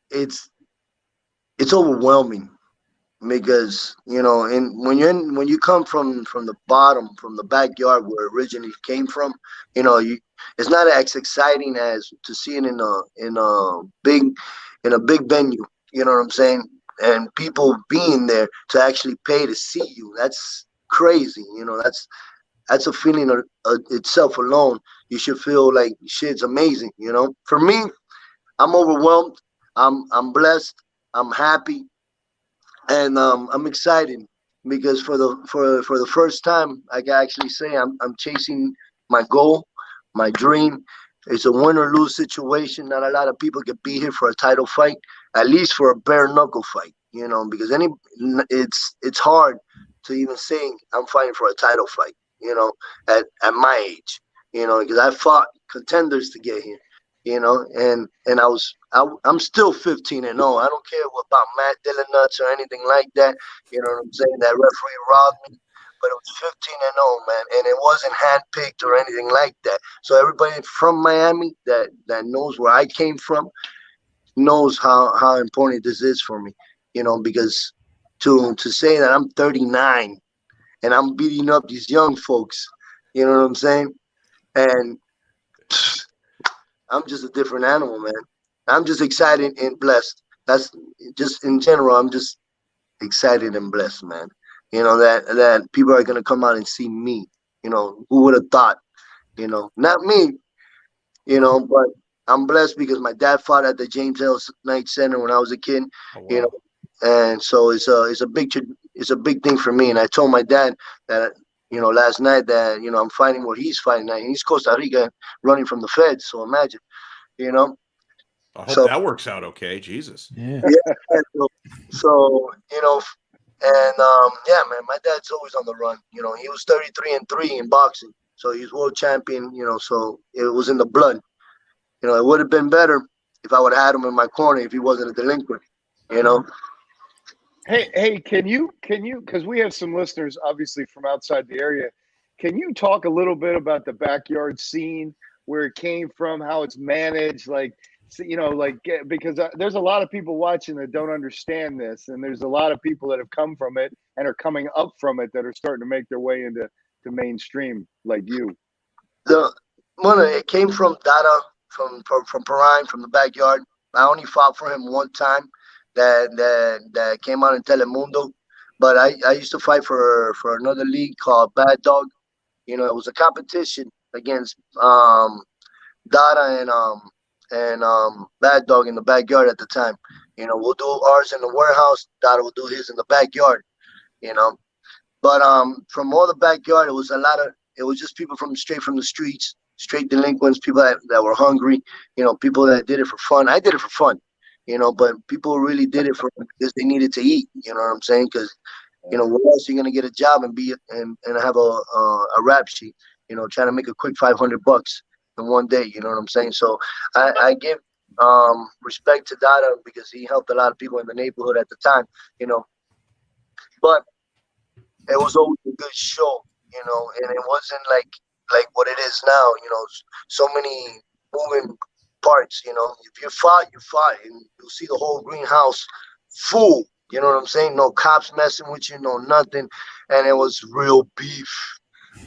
It's overwhelming because and when you come from the bottom, from the backyard where it originally came from, it's not as exciting as to see it in a big venue. You know what I'm saying? And people being there to actually pay to see you. That's crazy. That's a feeling of itself alone. You should feel like shit's amazing. For me, I'm overwhelmed. I'm blessed. I'm happy, and I'm excited because for the first time, I can actually say I'm chasing my goal, my dream. It's a win or lose situation. Not a lot of people can be here for a title fight, at least for a bare knuckle fight. Because it's hard to even say I'm fighting for a title fight. At my age, because I fought contenders to get here. And I'm still 15-0. I don't care about Matt Dillon nuts or anything like that. You know what I'm saying? That referee robbed me, but it was 15-0, man, and it wasn't handpicked or anything like that. So everybody from Miami that knows where I came from knows how important this is for me. Because to say that I'm 39 and I'm beating up these young folks, you know what I'm saying? And I'm just a different animal, man. I'm just excited and blessed. That's just in general. I'm just excited and blessed, man. That people are gonna come out and see me. Who would have thought? Not me. But I'm blessed because my dad fought at the James L. Knight Center when I was a kid. Oh, wow. And so it's a big thing for me. And I told my dad that last night that I'm fighting where he's fighting at. And he's Costa Rica, running from the feds. So imagine, I hope that works out okay. Jesus. Yeah. So and yeah, man, my dad's always on the run. He was 33-3 in boxing, so he's world champion. So it was in the blood. It would have been better if I would have had him in my corner if he wasn't a delinquent. Hey, can you, because we have some listeners obviously from outside the area, can you talk a little bit about the backyard scene, where it came from, how it's managed, because there's a lot of people watching that don't understand this, and there's a lot of people that have come from it and are coming up from it that are starting to make their way into mainstream, like you. It came from Dada, from Perrine, from the backyard. I only fought for him one time. That came out in Telemundo, but I used to fight for another league called Bad Dog. It was a competition against Dada and Bad Dog in the backyard at the time. We'll do ours in the warehouse. Dada will do his in the backyard. But from all the backyard, it was just people straight from the streets, straight delinquents, people that were hungry. People that did it for fun. I did it for fun. But people really did it because they needed to eat. You know what I'm saying? Because, where else are you gonna get a job and have a rap sheet? Trying to make a quick $500 in one day. You know what I'm saying? So I give respect to Dada because he helped a lot of people in the neighborhood at the time. But it was always a good show. And it wasn't like what it is now. So many moving parts. If you fought, and you'll see the whole greenhouse full. You know what I'm saying? No cops messing with you, no nothing. And it was real beef.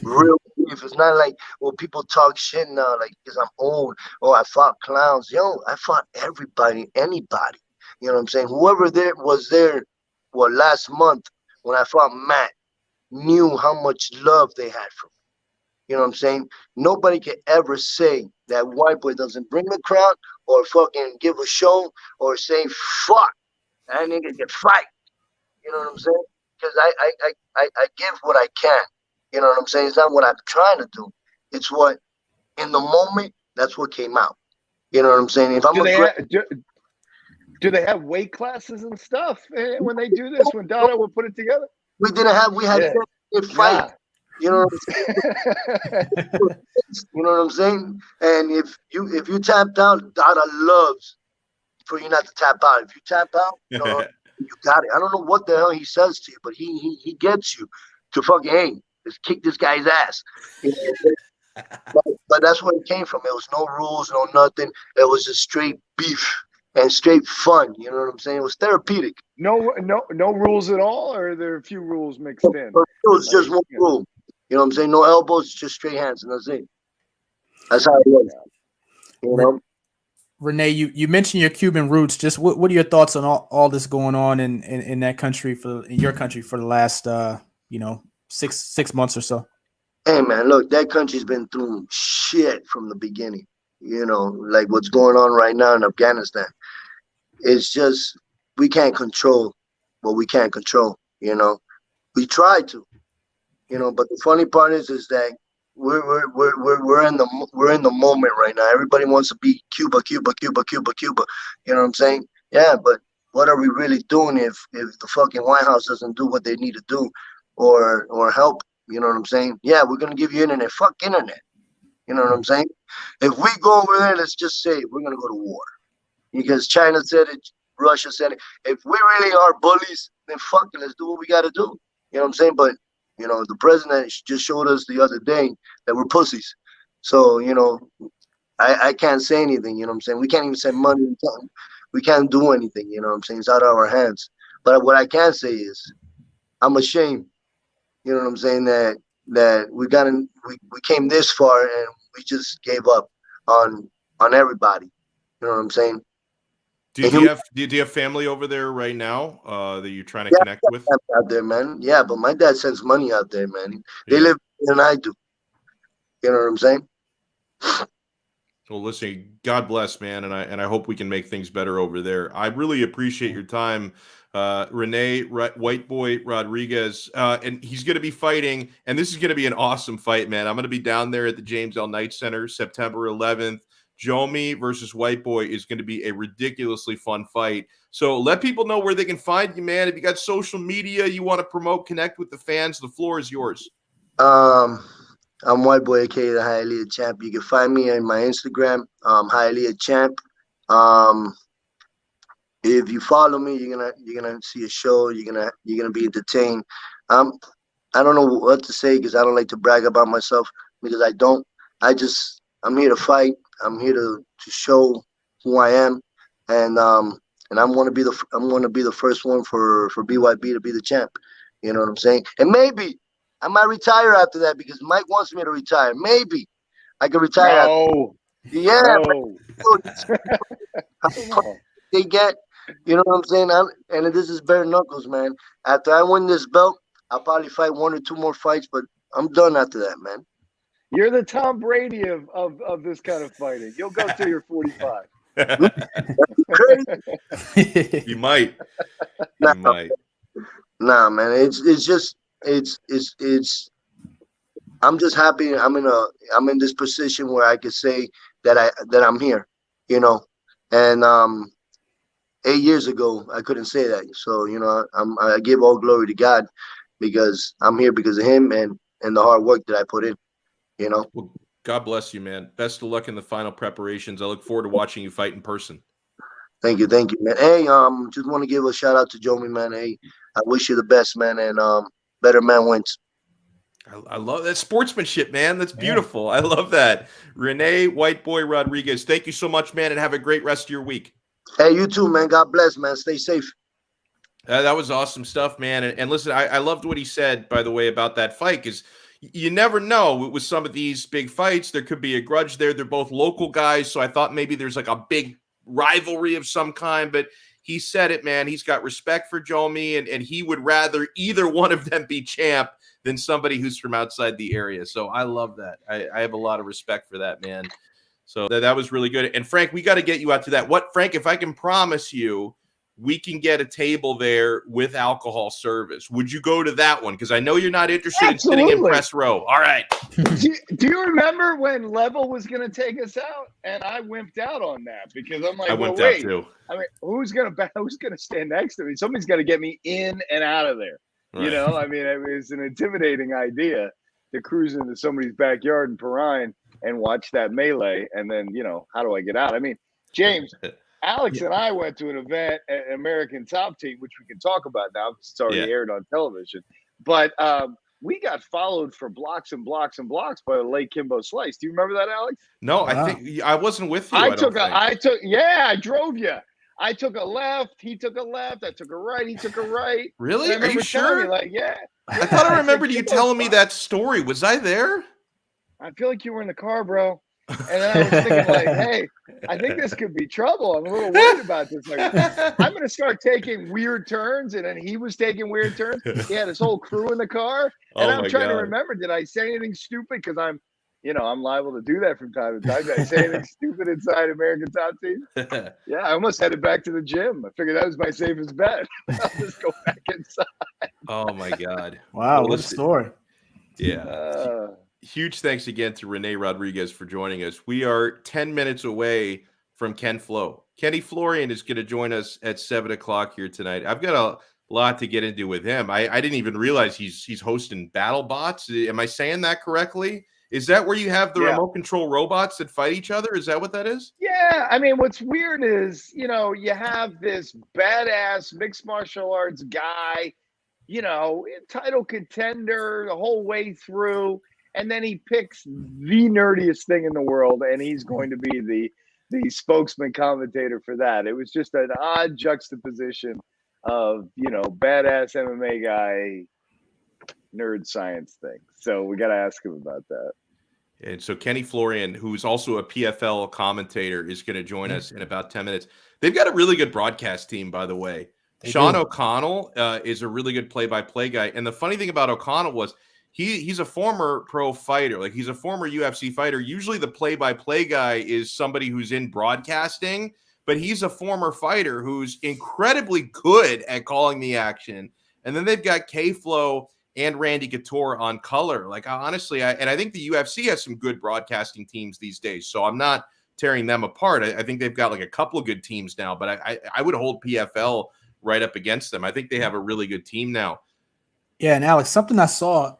It's not like people talk shit now, like because I'm old. Oh, I fought clowns. I fought everybody, anybody. You know what I'm saying? Whoever was there, last month when I fought Matt, knew how much love they had for me. You know what I'm saying? Nobody can ever say that White Boy doesn't bring the crowd or fucking give a show or say, fuck, that nigga can fight. You know what I'm saying? Because I give what I can. You know what I'm saying? It's not what I'm trying to do. It's what, in the moment, that's what came out. You know what I'm saying? If I'm do they have weight classes and stuff when they do this, when Donno will put it together? We had fight. You know what I'm saying? You know what I'm saying? And if you tapped out, Dada loves for you not to tap out. If you tap out, you got it. I don't know what the hell he says to you, but he gets you to fucking, hey, let's kick this guy's ass. But that's where it came from. It was no rules, no nothing. It was just straight beef and straight fun. You know what I'm saying? It was therapeutic. No rules at all, or are there a few rules mixed in? It was just one rule. You know what I'm saying? No elbows, just straight hands, and that's it. That's how it was. Rene, you mentioned your Cuban roots. Just what are your thoughts on all this going on in that country in your country for the last 6 months or so? Hey man, look, that country's been through shit from the beginning. Like what's going on right now in Afghanistan. It's just we can't control what we can't control. We try to. But the funny part is that we're in the moment right now. Everybody wants to be Cuba. You know what I'm saying? Yeah, but what are we really doing if the fucking White House doesn't do what they need to do or help? You know what I'm saying? Yeah, we're gonna give you internet. Fuck internet. You know what I'm saying? If we go over there, let's just say we're gonna go to war because China said it, Russia said it. If we really are bullies, then fuck it. Let's do what we gotta do. You know what I'm saying? But the president just showed us the other day that we're pussies. So, I can't say anything, you know what I'm saying? We can't even send money. We can't do anything, you know what I'm saying? It's out of our hands. But what I can say is I'm ashamed, you know what I'm saying, that we came this far and we just gave up on everybody. You know what I'm saying? Do you have family over there right now that you're trying to connect with? Out there, man. Yeah, but my dad sends money out there, man. They live better than I do. You know what I'm saying? Well, listen, God bless, man, and I hope we can make things better over there. I really appreciate your time, Rene White Boy Rodriguez, and he's going to be fighting, and this is going to be an awesome fight, man. I'm going to be down there at the James L. Knight Center, September 11th. Jomi versus White Boy is going to be a ridiculously fun fight. So let people know where they can find you, man. If you got social media you want to promote, connect with the fans, the floor is yours. I'm White Boy, aka the High Elite Champ. You can find me on my Instagram, High Elite Champ. If you follow me, you're gonna see a show. You're gonna be entertained. I don't know what to say because I don't like to brag about myself because I don't. I'm here to fight. I'm here to show who I am, and I'm gonna be the first one for BYB to be the champ. You know what I'm saying? And maybe I might retire after that because Mike wants me to retire. Maybe I could retire. No. Yeah. No. They get, you know what I'm saying? And this is bare knuckles, man. After I win this belt, I'll probably fight 1 or 2 more fights, but I'm done after that, man. You're the Tom Brady of this kind of fighting. You'll go till you're 45. Crazy. You might. Nah, man. I'm just happy I'm in this position where I could say that I'm here, you know. And 8 years ago I couldn't say that. So, you know, I give all glory to God because I'm here because of him and the hard work that I put in, you know. Well, God bless you, man. Best of luck in the final preparations. I look forward to watching you fight in person. Thank you, man. Hey, just want to give a shout out to Jomi, man. Hey, I wish you the best, man, and better man wins. I love that sportsmanship, man. That's beautiful. I love that. Rene White Boy Rodriguez, thank you so much, man, and have a great rest of your week. Hey, you too, man. God bless, man. Stay safe. That was awesome stuff, man. And listen, I loved what he said, by the way, about that fight, because you never know with some of these big fights. There could be a grudge there. They're both local guys, so I thought maybe there's like a big rivalry of some kind, but he said it, man. He's got respect for Jomi, and he would rather either one of them be champ than somebody who's from outside the area. So I love that. I have a lot of respect for that, man. So that was really good. And Frank, we got to get you out to that. Frank, if I can promise you, we can get a table there with alcohol service. Would you go to that one? Because I know you're not interested in sitting in press row. All right. Do you remember when Level was going to take us out? And I wimped out on that because I'm like, went wait. out too. I mean, who's going to stand next to me? Somebody's got to get me in and out of there. Right. You know, I mean, it was an intimidating idea to cruise into somebody's backyard in Perrine and watch that melee. And then, you know, how do I get out? I mean, James, Alex and I went to an event at American Top Team, which we can talk about now because it's already aired on television. But we got followed for blocks and blocks and blocks by the late Kimbo Slice. Do you remember that, Alex? No, wow. I think I wasn't with you. I drove you. I took a left. He took a left. I took a right. He took a right. Really? Are you sure? Like, yeah. I thought I remembered you telling me that story. Was I there? I feel like you were in the car, bro. And then I was thinking, like, hey, I think this could be trouble. I'm a little worried about this. Like, I'm going to start taking weird turns. And then he was taking weird turns. He had his whole crew in the car. And I'm trying to remember, did I say anything stupid? Because I'm liable to do that from time to time. Did I say anything stupid inside American Top Team? Yeah, I almost headed back to the gym. I figured that was my safest bet. I'll just go back inside. Oh, my God. Wow, what a story. Yeah. Huge thanks again to Rene Rodriguez for joining us. We are 10 minutes away from Ken Flo. Kenny Florian is going to join us at 7 o'clock here tonight. I've got a lot to get into with him. I didn't even realize he's hosting Battle Bots. Am I saying that correctly? Is that where you have the remote control robots that fight each other? Is that what that is? Yeah. I mean, what's weird is, you have this badass mixed martial arts guy, title contender the whole way through. And then he picks the nerdiest thing in the world, and he's going to be the spokesman commentator for that. It was just an odd juxtaposition of, badass MMA guy, nerd science thing. So we got to ask him about that. And so Kenny Florian, who's also a PFL commentator, is going to join us in about 10 minutes. They've got a really good broadcast team, by the way. Sean O'Connell is a really good play-by-play guy. And the funny thing about O'Connell was he's a former pro fighter. Like, he's a former UFC fighter. Usually the play-by-play guy is somebody who's in broadcasting, but he's a former fighter who's incredibly good at calling the action. And then they've got K-Flow and Randy Couture on color. Like, honestly, I think the UFC has some good broadcasting teams these days, so I'm not tearing them apart. I think they've got like a couple of good teams now, but I would hold PFL right up against them. I think they have a really good team now. Yeah, and Alex, something I saw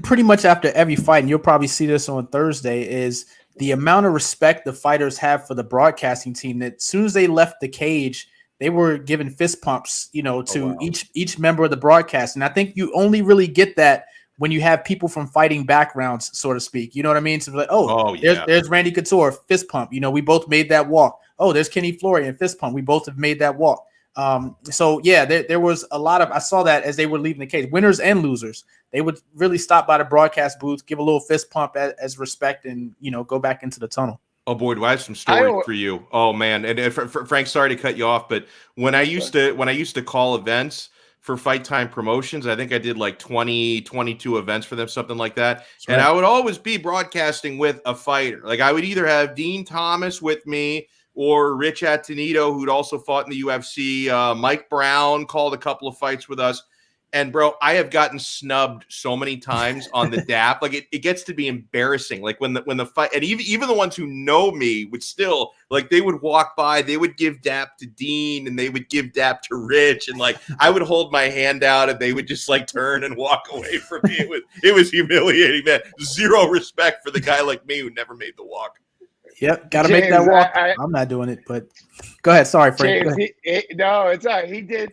pretty much after every fight, and you'll probably see this on Thursday, is the amount of respect the fighters have for the broadcasting team. That as soon as they left the cage, they were giving fist pumps, to each member of the broadcast. And I think you only really get that when you have people from fighting backgrounds, so to speak. You know what I mean? So like, there's Randy Couture, fist pump. We both made that walk. Oh, there's Kenny Florian, fist pump. We both have made that walk. So yeah, there was a lot of, I saw that as they were leaving the cage, winners and losers, they would really stop by the broadcast booth, give a little fist pump as respect, and, go back into the tunnel. Oh boy, do I have some stories for you. Oh man. And Frank, sorry to cut you off, but when I used to call events for Fight Time Promotions, I think I did like 22 events for them, something like that. That's and right. I would always be broadcasting with a fighter. Like, I would either have Dean Thomas with me or Rich Atenito, who'd also fought in the UFC. Mike Brown called a couple of fights with us. And bro, I have gotten snubbed so many times on the DAP. Like, it gets to be embarrassing. Like, when the fight, and even the ones who know me would still, like, they would walk by, they would give DAP to Dean, and they would give DAP to Rich, and like I would hold my hand out, and they would just like turn and walk away from me. It was humiliating, man. Zero respect for the guy like me who never made the walk. Yep, got to make that walk. I'm not doing it, but go ahead. Sorry, Frank. James, no, it's all right. He did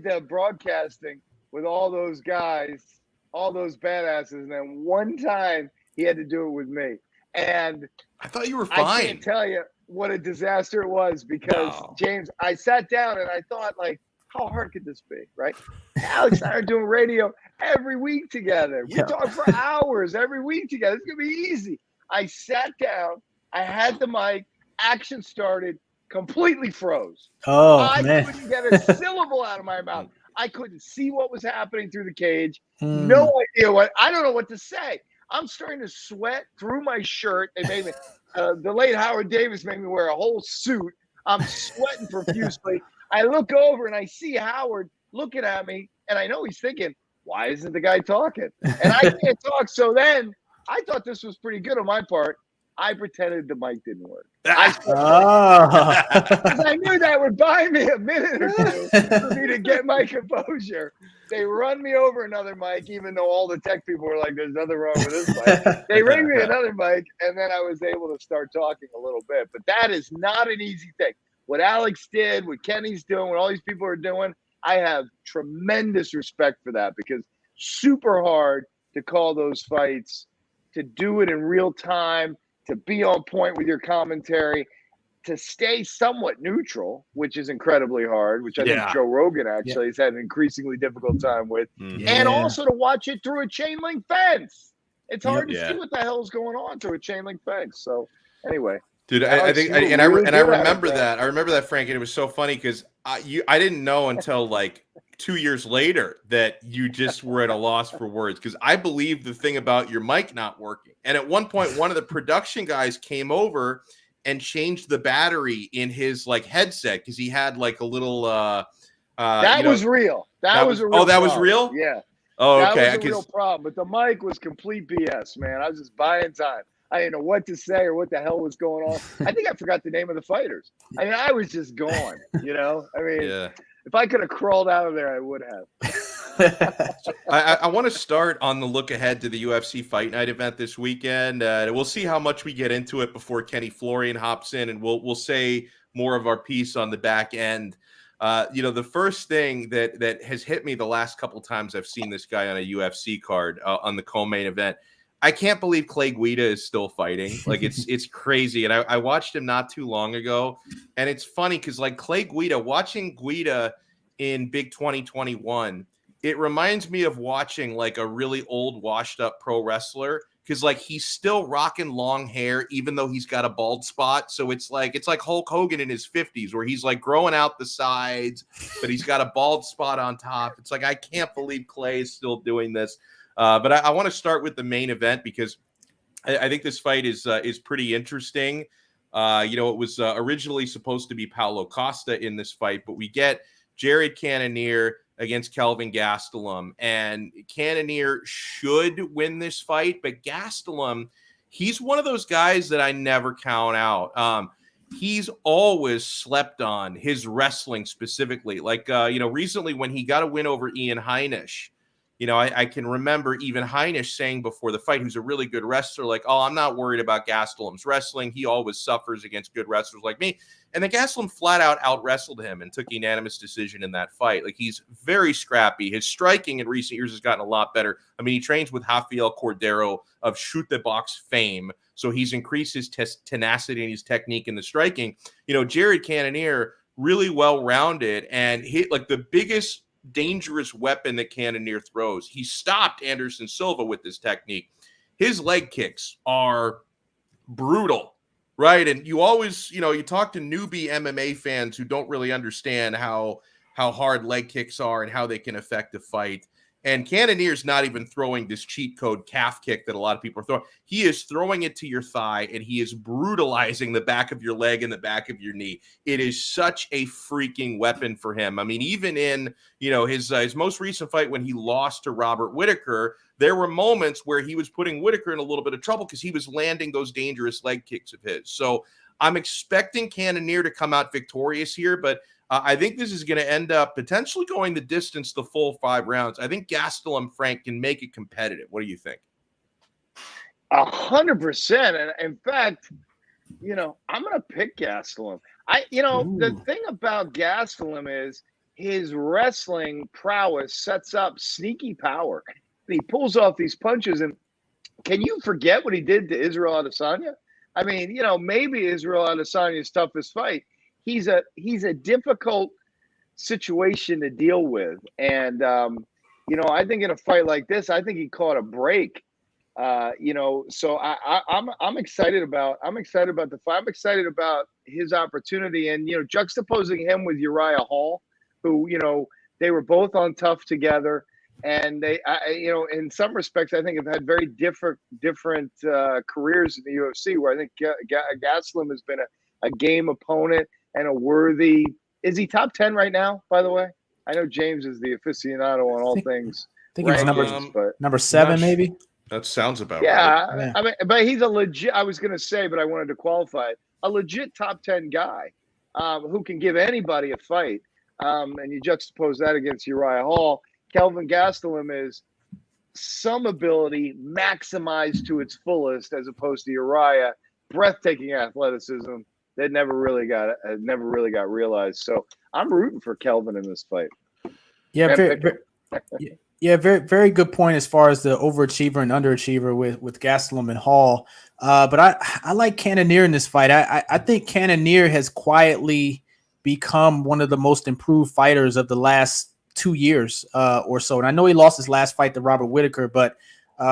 the broadcasting with all those guys, all those badasses, and then one time he had to do it with me. And I thought you were fine. I can't tell you what a disaster it was because, James, I sat down and I thought, like, how hard could this be, right? Alex and I are doing radio every week together. We talk for hours every week together. It's going to be easy. I sat down. I had the mic. Action started. Completely froze. I couldn't get a syllable out of my mouth. I couldn't see what was happening through the cage. No idea what. I don't know what to say. I'm starting to sweat through my shirt. They made me. The late Howard Davis made me wear a whole suit. I'm sweating profusely. I look over and I see Howard looking at me, and I know he's thinking, "Why isn't the guy talking?" And I can't talk. So then I thought this was pretty good on my part. I pretended the mic didn't work. Because I knew that would buy me a minute or two for me to get my composure. They run me over another mic, even though all the tech people were like, there's nothing wrong with this mic. They ring me another mic, and then I was able to start talking a little bit. But that is not an easy thing. What Alex did, what Kenny's doing, what all these people are doing, I have tremendous respect for that because super hard to call those fights, to do it in real time, to be on point with your commentary, to stay somewhat neutral, which is incredibly hard, which I think Joe Rogan actually has had an increasingly difficult time with, and also to watch it through a chain link fence. It's hard to see what the hell is going on through a chain link fence. So anyway, dude, I think, and I remember that. I remember that, Frank, and it was so funny because I didn't know until like 2 years later that you just were at a loss for words because I believed the thing about your mic not working. And at one point, one of the production guys came over and changed the battery in his like headset because he had like a little that was real. That was a real that was real? Yeah. Oh, okay. That was a real problem. But the mic was complete BS, man. I was just buying time. I didn't know what to say or what the hell was going on. I think I forgot the name of the fighters. I mean, I was just gone, I mean, if I could have crawled out of there, I would have. I want to start on the look ahead to the UFC Fight Night event this weekend. We'll see how much we get into it before Kenny Florian hops in, and we'll say more of our piece on the back end. The first thing that has hit me the last couple times I've seen this guy on a UFC card on the co-main event, I can't believe Clay Guida is still fighting. Like it's crazy. And I watched him not too long ago, and it's funny because like Clay Guida, watching Guida in Big 2021, it reminds me of watching like a really old, washed up pro wrestler because like he's still rocking long hair even though he's got a bald spot. So it's like Hulk Hogan in his 50s where he's like growing out the sides, but he's got a bald spot on top. It's like I can't believe Clay is still doing this. But I want to start with the main event because I think this fight is pretty interesting. It was originally supposed to be Paulo Costa in this fight, but we get Jared Cannonier against Kelvin Gastelum, and Cannonier should win this fight, but Gastelum, he's one of those guys that I never count out. He's always slept on, his wrestling specifically. Like, recently when he got a win over Ian Heinisch, I can remember even Heinisch saying before the fight, who's a really good wrestler, like, oh, I'm not worried about Gastelum's wrestling. He always suffers against good wrestlers like me. And then Gastelum flat out wrestled him and took a unanimous decision in that fight. Like, he's very scrappy. His striking in recent years has gotten a lot better. I mean, he trains with Rafael Cordero of Shoot the Box fame. So he's increased his tenacity and his technique in the striking. Jared Cannonier, really well-rounded, and hit like the biggest dangerous weapon that Cannonier throws. He stopped Anderson Silva with this technique. His leg kicks are brutal, right? And you always, you talk to newbie MMA fans who don't really understand how hard leg kicks are and how they can affect a fight. And Cannonier's not even throwing this cheat code calf kick that a lot of people are throwing. He is throwing it to your thigh, and he is brutalizing the back of your leg and the back of your knee. It is such a freaking weapon for him. I mean, even in, his most recent fight when he lost to Robert Whittaker, there were moments where he was putting Whittaker in a little bit of trouble because he was landing those dangerous leg kicks of his. So I'm expecting Cannonier to come out victorious here, but I think this is going to end up potentially going the distance the full 5 rounds. I think Gastelum, Frank, can make it competitive. What do you think? 100%. And in fact, I'm going to pick Gastelum. The thing about Gastelum is his wrestling prowess sets up sneaky power. He pulls off these punches. And can you forget what he did to Israel Adesanya? I mean, maybe Israel Adesanya's toughest fight. He's a difficult situation to deal with, and I think in a fight like this, I think he caught a break. So I'm excited about the fight. I'm excited about his opportunity, and juxtaposing him with Uriah Hall, who they were both on Tough together, and they in some respects I think have had very different careers in the UFC. Where I think Gastelum has been a game opponent and a worthy. Is he top 10 right now, by the way? I know James is the aficionado on all things. I think he's number 7, maybe. That sounds about right. Yeah, I mean, but he's a legit. I was going to say, but I wanted to qualify it. A legit top 10 guy who can give anybody a fight. And you juxtapose that against Uriah Hall. Kelvin Gastelum is some ability maximized to its fullest, as opposed to Uriah, breathtaking athleticism that never really got realized. So I'm rooting for Kelvin in this fight. Yeah, very, very good point as far as the overachiever and underachiever with Gastelum and Hall. But I like Cannonier in this fight. I think Cannonier has quietly become one of the most improved fighters of the last 2 years or so. And I know he lost his last fight to Robert Whittaker, but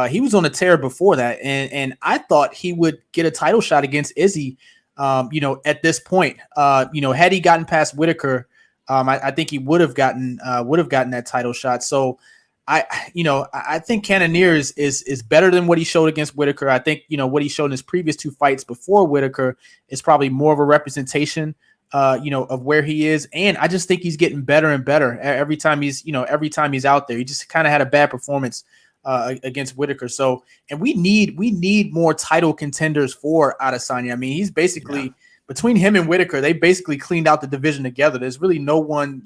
he was on a tear before that. And I thought he would get a title shot against Izzy. At this point, had he gotten past Whittaker, I think he would have gotten that title shot. So I think Cannonier is better than what he showed against Whittaker. I think, what he showed in his previous 2 fights before Whittaker is probably more of a representation, of where he is. And I just think he's getting better and better every time he's out there. He just kind of had a bad performance against Whittaker. So, and we need more title contenders for Adesanya. I mean, he's basically between him and Whittaker, they basically cleaned out the division together. There's really no one,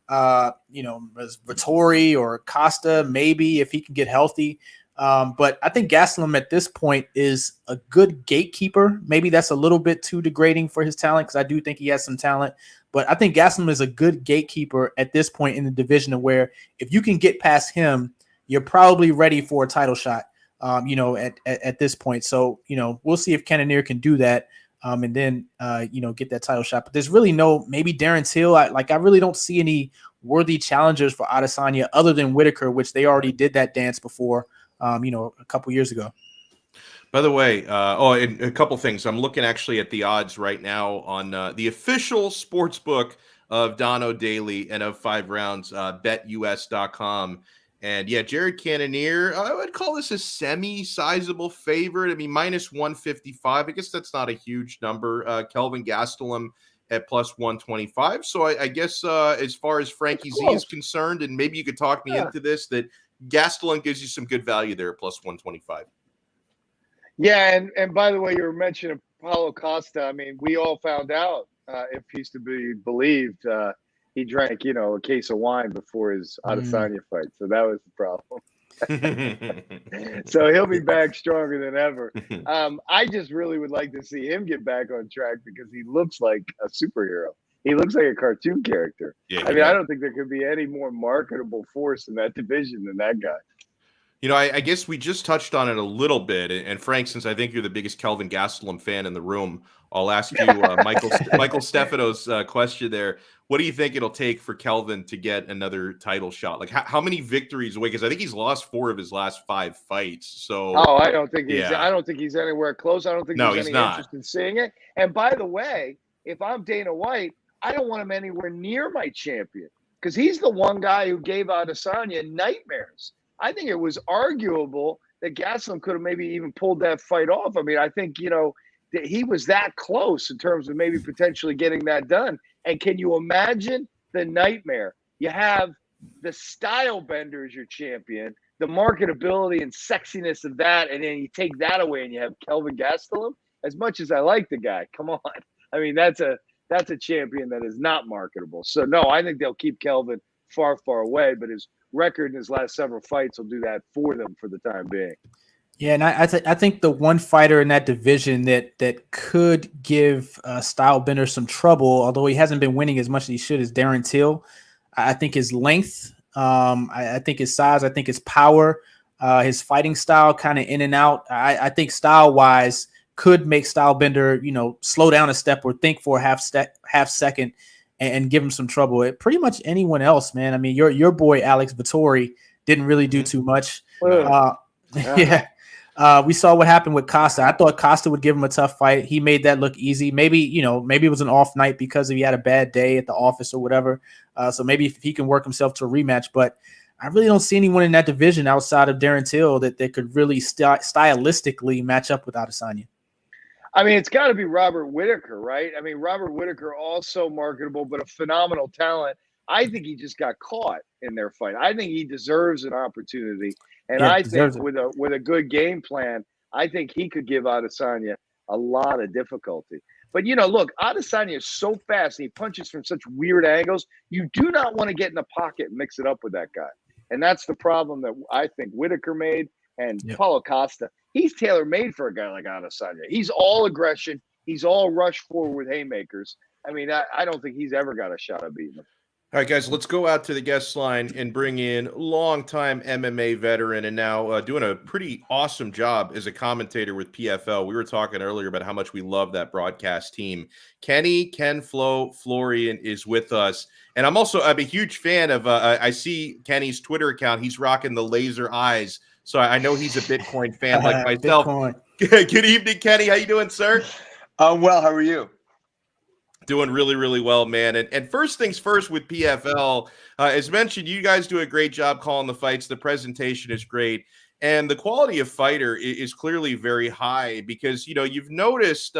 Vettori or Costa, maybe if he can get healthy. But I think Gastelum at this point is a good gatekeeper. Maybe that's a little bit too degrading for his talent, because I do think he has some talent. But I think Gastelum is a good gatekeeper at this point in the division, where if you can get past him, you're probably ready for a title shot, at this point. So, we'll see if Cannonier can do that, and then, get that title shot. But there's really maybe Darren Till. I really don't see any worthy challengers for Adesanya other than Whittaker, which they already did that dance before, a couple years ago. By the way, and a couple things. I'm looking actually at the odds right now on the official sports book of Donno Daily and of 5 Rounds, betus.com. And yeah, Jared Cannonier, I would call this a semi-sizable favorite. I mean, minus 155. I guess that's not a huge number. Kelvin Gastelum at plus 125. So I guess as far as Frankie Z is concerned, and maybe you could talk me into this, that Gastelum gives you some good value there at plus 125. Yeah, and by the way, you were mentioning Paulo Costa. I mean, we all found out, if he's to be believed, he drank, a case of wine before his Adesanya fight. So that was the problem. So he'll be back stronger than ever. I just really would like to see him get back on track because he looks like a superhero. He looks like a cartoon character. Yeah, I mean, I don't think there could be any more marketable force in that division than that guy. I guess we just touched on it a little bit. And Frank, since I think you're the biggest Kelvin Gastelum fan in the room, I'll ask you Michael Stefano's question there. What do you think it'll take for Kelvin to get another title shot? Like how many victories away? Because I think he's lost 4 of his last 5 fights. So I don't think he's anywhere close. I don't think there's any interest in seeing it. And by the way, if I'm Dana White, I don't want him anywhere near my champion because he's the one guy who gave Adesanya nightmares. I think it was arguable that Gastelum could have maybe even pulled that fight off. I mean, I think, that he was that close in terms of maybe potentially getting that done. And can you imagine the nightmare? You have the style bender as your champion, the marketability and sexiness of that, and then you take that away and you have Kelvin Gastelum. As much as I like the guy, come on. I mean, that's a champion that is not marketable. So, no, I think they'll keep Kelvin far, far away, but his record in his last several fights will do that for them for the time being. Yeah, and I think the one fighter in that division that could give Stylebender some trouble, although he hasn't been winning as much as he should, is Darren Till. I think his length, I think his size, I think his power, his fighting style, kind of in and out. I think style-wise could make Stylebender, slow down a step or think for a half second and give him some trouble. Pretty much anyone else, man. I mean, your boy Alex Vittori didn't really do too much. Yeah. We saw what happened with Costa. I thought Costa would give him a tough fight. He made that look easy. Maybe it was an off night because he had a bad day at the office or whatever. So maybe if he can work himself to a rematch, but I really don't see anyone in that division outside of Darren Till that could really stylistically match up with Adesanya. I mean, it's got to be Robert Whittaker, right? I mean, Robert Whittaker also marketable, but a phenomenal talent. I think he just got caught in their fight. I think he deserves an opportunity. And I think with a good game plan, I think he could give Adesanya a lot of difficulty. But, look, Adesanya is so fast and he punches from such weird angles. You do not want to get in the pocket and mix it up with that guy. And that's the problem that I think Whittaker made and Paulo Costa. He's tailor-made for a guy like Adesanya. He's all aggression. He's all rush forward with haymakers. I mean, I don't think he's ever got a shot at beating him. All right, guys, let's go out to the guest line and bring in longtime MMA veteran and now doing a pretty awesome job as a commentator with PFL. We were talking earlier about how much we love that broadcast team. Ken Florian is with us. And I'm a huge fan of, I see Kenny's Twitter account. He's rocking the laser eyes. So I know he's a Bitcoin fan like myself. Good evening, Kenny. How you doing, sir? I'm well. How are you? Doing really, really well, man. And first things first with PFL, as mentioned, you guys do a great job calling the fights. The presentation is great. And the quality of fighter is clearly very high because, you've noticed,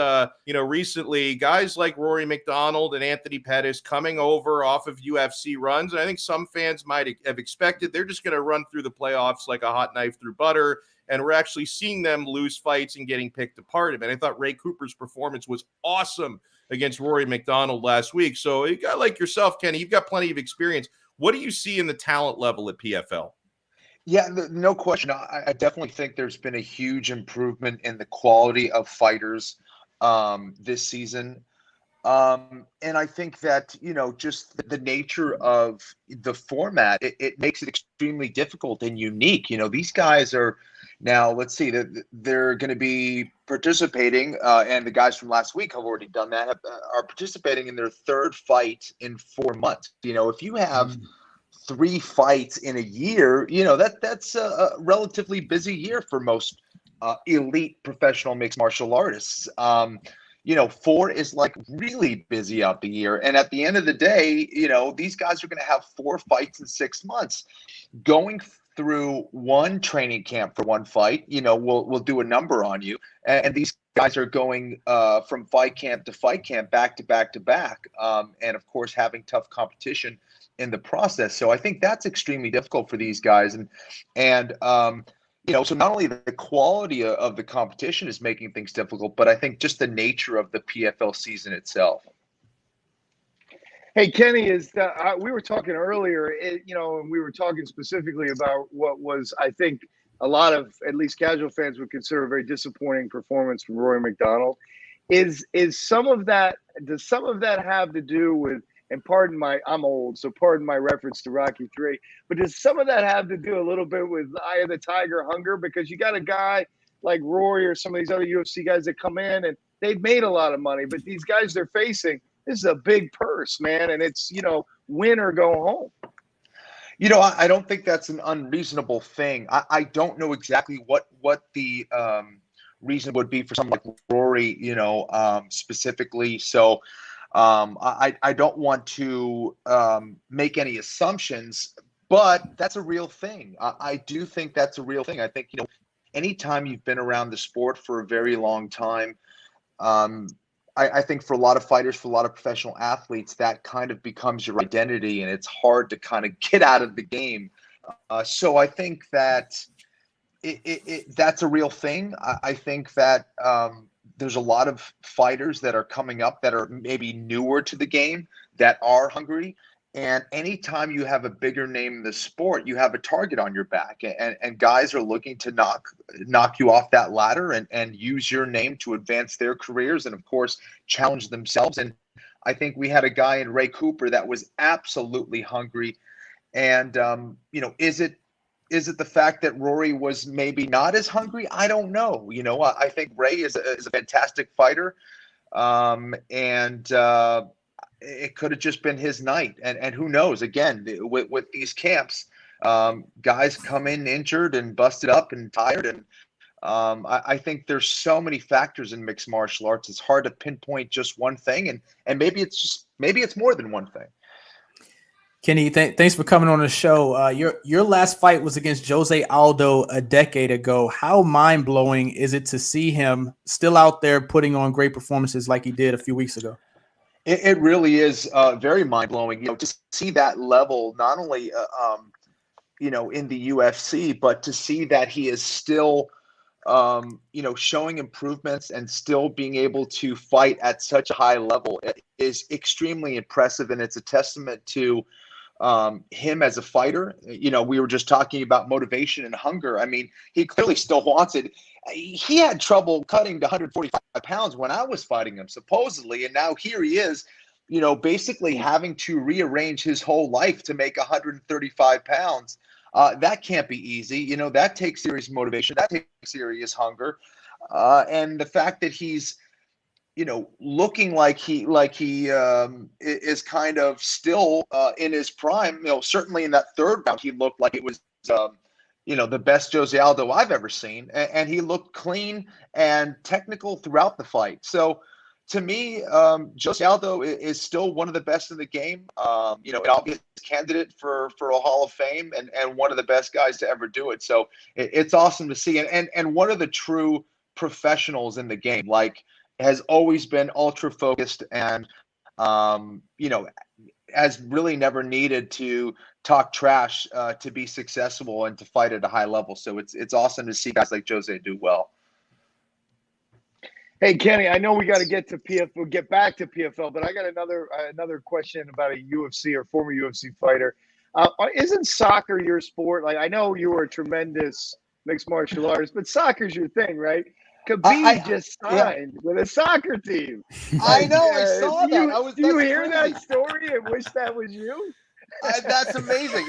recently guys like Rory McDonald and Anthony Pettis coming over off of UFC runs. And I think some fans might have expected they're just going to run through the playoffs like a hot knife through butter. And we're actually seeing them lose fights and getting picked apart. And I thought Ray Cooper's performance was awesome against Rory McDonald last week. So a guy like yourself, Kenny, you've got plenty of experience. What do you see in the talent level at PFL? Yeah, no question. I definitely think there's been a huge improvement in the quality of fighters this season. And I think that, just the nature of the format, it makes it extremely difficult and unique. These guys are now, let's see, they're going to be participating, and the guys from last week have already done that, are participating in their 3rd fight in 4 months. If you have 3 fights in a year, that's a relatively busy year for most elite professional mixed martial artists. 4 is like really busy out the year. And at the end of the day, these guys are going to have 4 fights in 6 months. Going through one training camp for one fight, we'll do a number on you. And these guys are going from fight camp to fight camp, back to back to back, and of course having tough competition in the process. So I think that's extremely difficult for these guys, and so not only the quality of the competition is making things difficult, but I think just the nature of the PFL season itself. Hey, Kenny, we were talking earlier, and we were talking specifically about what was, I think, a lot of at least casual fans would consider a very disappointing performance from Rory McDonald. Does some of that have to do with, and I'm old, so pardon my reference to Rocky III, but does some of that have to do a little bit with Eye of the Tiger hunger? Because you got a guy like Rory or some of these other UFC guys that come in and they've made a lot of money, but these guys they're facing, this is a big purse, man, and it's, win or go home. I don't think that's an unreasonable thing. I don't know exactly what the reason would be for someone like Rory, specifically. So I don't want to make any assumptions, but that's a real thing. I do think that's a real thing. I think, anytime you've been around the sport for a very long time, I think for a lot of fighters, for a lot of professional athletes, that kind of becomes your identity, and it's hard to kind of get out of the game. So I think that that's a real thing. I think that there's a lot of fighters that are coming up that are maybe newer to the game that are hungry. And anytime you have a bigger name in the sport, you have a target on your back, and guys are looking to knock you off that ladder and use your name to advance their careers and, of course, challenge themselves. And I think we had a guy in Ray Cooper that was absolutely hungry. And, is it the fact that Rory was maybe not as hungry? I don't know. I think Ray is a fantastic fighter. It could have just been his night. And who knows, again, with these camps, guys come in injured and busted up and tired. And I think there's so many factors in mixed martial arts. It's hard to pinpoint just one thing. And maybe it's more than one thing. Kenny, thanks for coming on the show. Your last fight was against Jose Aldo a decade ago. How mind-blowing is it to see him still out there putting on great performances like he did a few weeks ago? It really is very mind-blowing, to see that level, not only, in the UFC, but to see that he is still, showing improvements and still being able to fight at such a high level is extremely impressive. And it's a testament to him as a fighter. We were just talking about motivation and hunger. I mean, he clearly still wants it. He had trouble cutting to 145 pounds when I was fighting him, supposedly. And now here he is, basically having to rearrange his whole life to make 135 pounds. That can't be easy. That takes serious motivation. That takes serious hunger. And the fact that he's, looking like he is kind of still in his prime, certainly in that third round, he looked like it was, the best Jose Aldo I've ever seen. And he looked clean and technical throughout the fight. So to me, Jose Aldo is still one of the best in the game. An obvious candidate for a Hall of Fame and one of the best guys to ever do it. So it's awesome to see. And one of the true professionals in the game, has always been ultra focused and, has really never needed to talk trash to be successful and to fight at a high level. So it's awesome to see guys like Jose do well. Hey, Kenny, I know we got to get to PFL. We'll get back to PFL, but I got another question about a UFC or former UFC fighter. Isn't soccer your sport? I know you were a tremendous mixed martial artist, but soccer's your thing, right? Khabib just signed with a soccer team. I know, I saw that. Do you hear that story and wish that was you? That's amazing.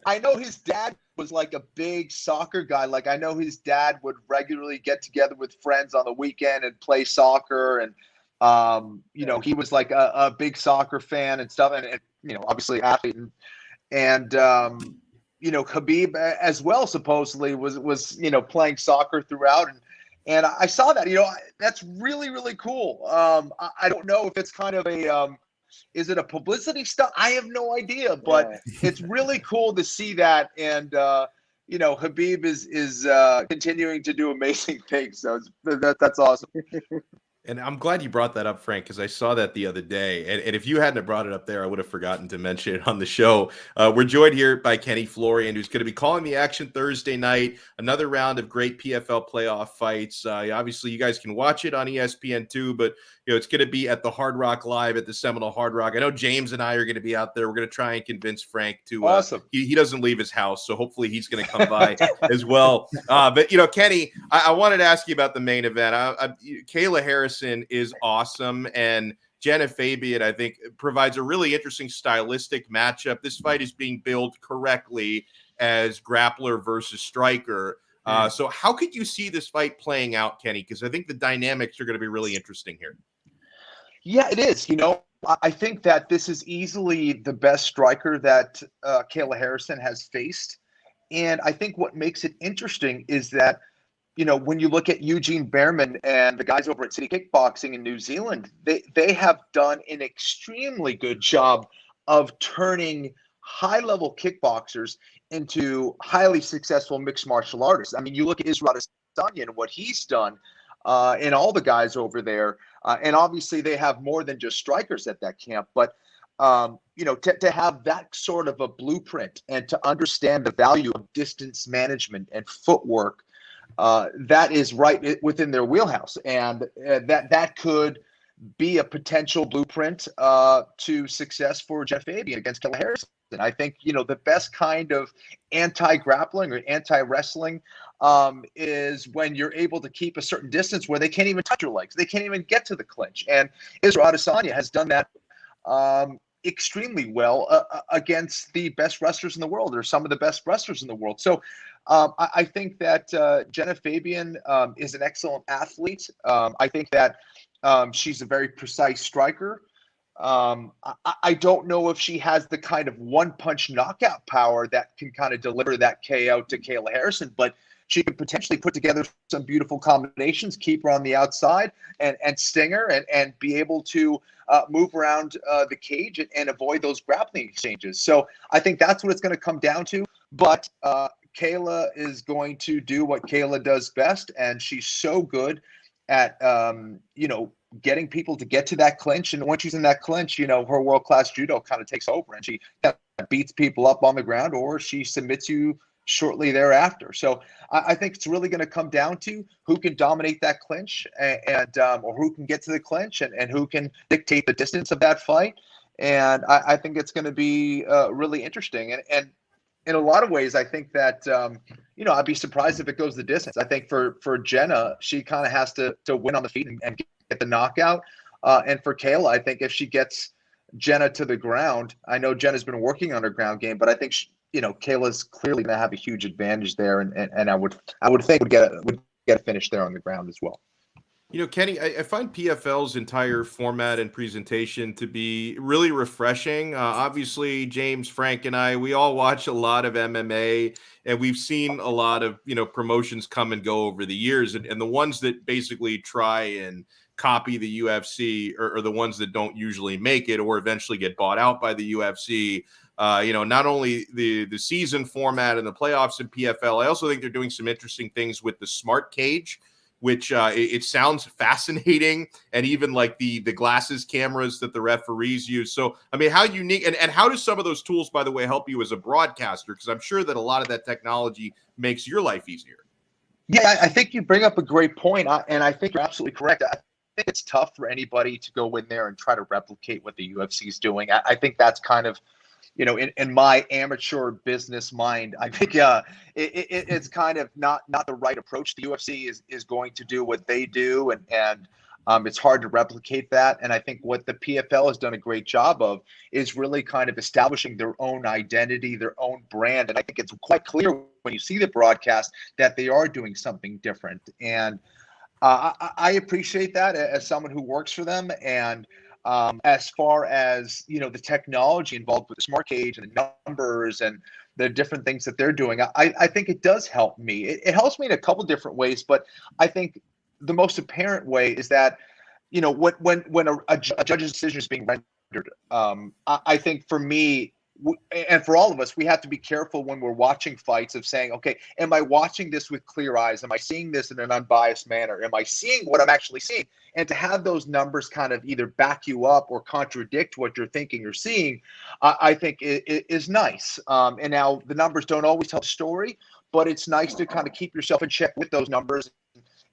I know his dad was like a big soccer guy. I know his dad would regularly get together with friends on the weekend and play soccer. And, he was like a big soccer fan and stuff. And obviously athlete. And Khabib as well, supposedly was playing soccer throughout. And I saw that, that's really, really cool. I don't know if it's kind of Is it a publicity stunt? I have no idea, but it's really cool to see that. And Habib is continuing to do amazing things. So that's awesome. And I'm glad you brought that up, Frank, because I saw that the other day. And if you hadn't have brought it up there, I would have forgotten to mention it on the show. We're joined here by Kenny Florian, who's going to be calling the action Thursday night. Another round of great PFL playoff fights. Obviously, you guys can watch it on ESPN2, but it's going to be at the Hard Rock Live at the Seminole Hard Rock. I know James and I are going to be out there. We're going to try and convince Frank to. Awesome. He doesn't leave his house, so hopefully he's going to come by as well. But Kenny, I wanted to ask you about the main event. Kayla Harrison is awesome, and Jenna Fabian, I think, provides a really interesting stylistic matchup. This fight is being billed correctly as grappler versus striker. So how could you see this fight playing out, Kenny? Because I think the dynamics are going to be really interesting here. Yeah, it is. I think that this is easily the best striker that Kayla Harrison has faced. And I think what makes it interesting is that, when you look at Eugene Behrman and the guys over at City Kickboxing in New Zealand, they have done an extremely good job of turning high-level kickboxers into highly successful mixed martial artists. I mean, you look at Israel Adesanya and what he's done, and all the guys over there. And obviously they have more than just strikers at that camp, but to have that sort of a blueprint and to understand the value of distance management and footwork, that is right within their wheelhouse. And that could be a potential blueprint to success for Jeff Fabian against Kayla Harrison. I think, the best kind of anti-grappling or anti-wrestling is when you're able to keep a certain distance where they can't even touch your legs. They can't even get to the clinch. And Israel Adesanya has done that extremely well against the best wrestlers in the world, or some of the best wrestlers in the world. So I think that Jenna Fabian is an excellent athlete. I think that she's a very precise striker. I don't know if she has the kind of one-punch knockout power that can kind of deliver that KO to Kayla Harrison, but she could potentially put together some beautiful combinations, keep her on the outside and sting her and be able to move around the cage and avoid those grappling exchanges. So I think that's what it's going to come down to. But Kayla is going to do what Kayla does best, and she's so good at, getting people to get to that clinch. And once she's in that clinch, her world-class judo kind of takes over, and she beats people up on the ground, or she submits you shortly thereafter. So I think it's really going to come down to who can dominate that clinch and or who can get to the clinch and who can dictate the distance of that fight. And I think it's going to be really interesting. And in a lot of ways, I think that, I'd be surprised if it goes the distance. I think for Jenna, she kind of has to win on the feet and get the knockout. And for Kayla, I think if she gets Jenna to the ground, I know Jenna's been working on her ground game, but I think Kayla's clearly going to have a huge advantage there, and I would think would get a finish there on the ground as well. Kenny, I find PFL's entire format and presentation to be really refreshing. Obviously, James, Frank, and I, we all watch a lot of MMA, and we've seen a lot of promotions come and go over the years, and the ones that basically try and copy the UFC are the ones that don't usually make it or eventually get bought out by the UFC. Not only the season format and the playoffs in PFL, I also think they're doing some interesting things with the smart cage, which it sounds fascinating, and even like the glasses cameras that the referees use. So, I mean, how unique, and how do some of those tools, by the way, help you as a broadcaster? Because I'm sure that a lot of that technology makes your life easier. Yeah, I think you bring up a great point, and I think you're absolutely correct. I think it's tough for anybody to go in there and try to replicate what the UFC is doing. I think that's kind of, in my amateur business mind, I think it's kind of not the right approach. The UFC is going to do what they do, and it's hard to replicate that. And I think what the PFL has done a great job of is really kind of establishing their own identity, their own brand. And I think it's quite clear when you see the broadcast that they are doing something different. And I appreciate that as someone who works for them. And as far as the technology involved with the smart cage and the numbers and the different things that they're doing, I think it does help me. It helps me in a couple different ways, but I think the most apparent way is that when a judge's decision is being rendered I think for me, and for all of us, we have to be careful when we're watching fights of saying, okay, am I watching this with clear eyes? Am I seeing this in an unbiased manner? Am I seeing what I'm actually seeing? And to have those numbers kind of either back you up or contradict what you're thinking or seeing, I think it is nice. And now the numbers don't always tell the story, but it's nice to kind of keep yourself in check with those numbers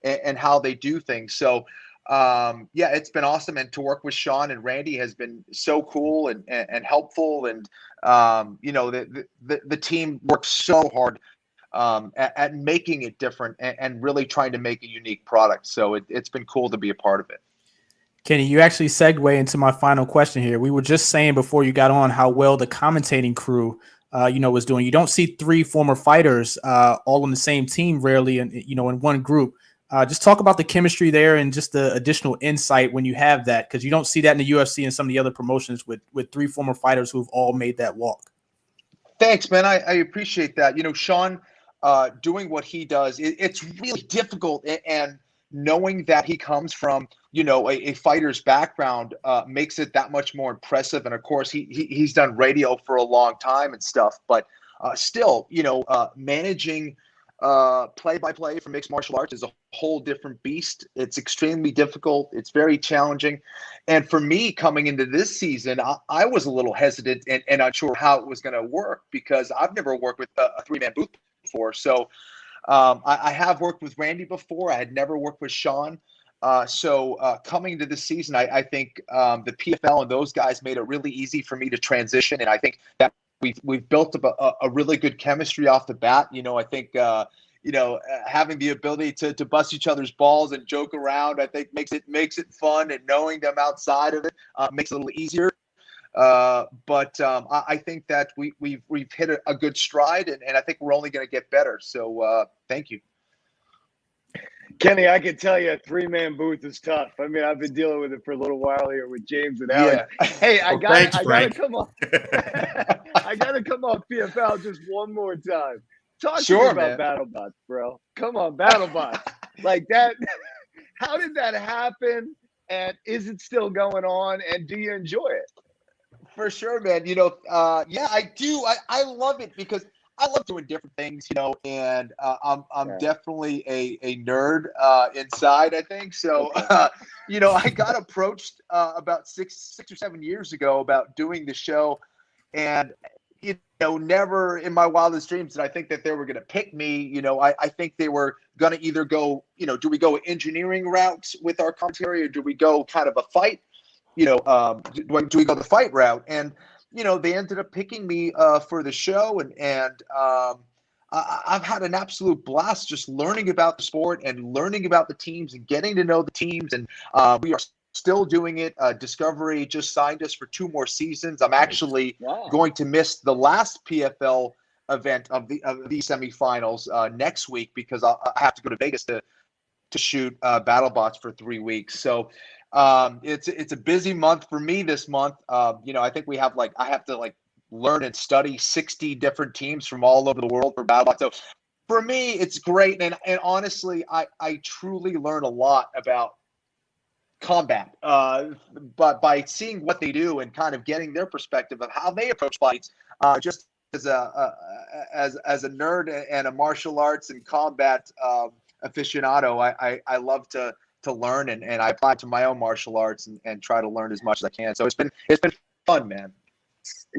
and how they do things. So, yeah, it's been awesome. And to work with Sean and Randy has been so cool and helpful. And, you know, the team works so hard at making it different and really trying to make a unique product. So it's been cool to be a part of it. Kenny, you actually segue into my final question here. We were just saying before you got on how well the commentating crew, you know, was doing. You don't see three former fighters all on the same team rarely, and you know, in one group. Just talk about the chemistry there and just the additional insight when you have that, because you don't see that in the UFC and some of the other promotions with three former fighters who've all made that walk. Thanks, man. I appreciate that. You know, Sean doing what he does, it's really difficult, and knowing that he comes from, you know, a fighter's background makes it that much more impressive. And of course, he's done radio for a long time and stuff, but still, you know, managing play-by-play for mixed martial arts is a whole different beast. It's extremely difficult. It's very challenging. And for me, coming into this season, I was a little hesitant and unsure how it was going to work, because I've never worked with a three-man booth before. So I have worked with Randy before. I had never worked with Sean. So coming into this season, I think the PFL and those guys made it really easy for me to transition. And I think that we've built up a really good chemistry off the bat. You know, I think, you know, having the ability to bust each other's balls and joke around, I think makes it fun, and knowing them outside of it makes it a little easier. But I think that we've hit a good stride, and I think we're only going to get better. So thank you. Kenny, I can tell you a three-man booth is tough. I mean, I've been dealing with it for a little while here with James and Alex. Yeah. Hey, I gotta come on. I gotta come on PFL just one more time. Talk to me about BattleBots, bro. Come on, BattleBots. Like that. How did that happen? And is it still going on? And do you enjoy it? For sure, man. You know, yeah, I do. I love it because I love doing different things, you know, and I'm definitely a nerd inside, I think. So, you know, I got approached about six or 7 years ago about doing the show, and, you know, never in my wildest dreams did I think that they were going to pick me. You know, I think they were going to either go, you know, do we go engineering route with our commentary, or do we go kind of a fight, you know, do we go the fight route? And you know, they ended up picking me for the show, and I've had an absolute blast just learning about the sport and learning about the teams and getting to know the teams. And we are still doing it. Discovery just signed us for 2 more seasons. I'm actually going to miss the last PFL event of the semifinals next week, because I have to go to Vegas to shoot BattleBots for 3 weeks. So it's a busy month for me this month. You know, I think we have I have to learn and study 60 different teams from all over the world for BattleBots. So for me, it's great. And honestly, I truly learn a lot about combat, but by seeing what they do and kind of getting their perspective of how they approach fights, just as a nerd and a martial arts and combat aficionado, I love to learn, and I apply to my own martial arts and try to learn as much as I can. So it's been fun, man.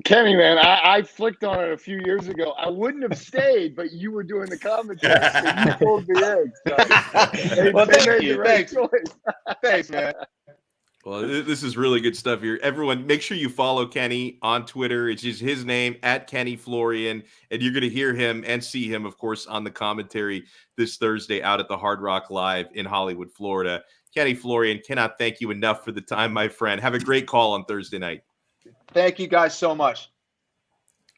Kenny, man, I flicked on it a few years ago. I wouldn't have stayed, but you were doing the commentary, so you pulled me in. So well, thank you. Right Thanks, man. Well, this is really good stuff here. Everyone, make sure you follow Kenny on Twitter. It's just his name, @KennyFlorian. And you're going to hear him and see him, of course, on the commentary this Thursday out at the Hard Rock Live in Hollywood, Florida. Kenny Florian, cannot thank you enough for the time, my friend. Have a great call on Thursday night. Thank you guys so much.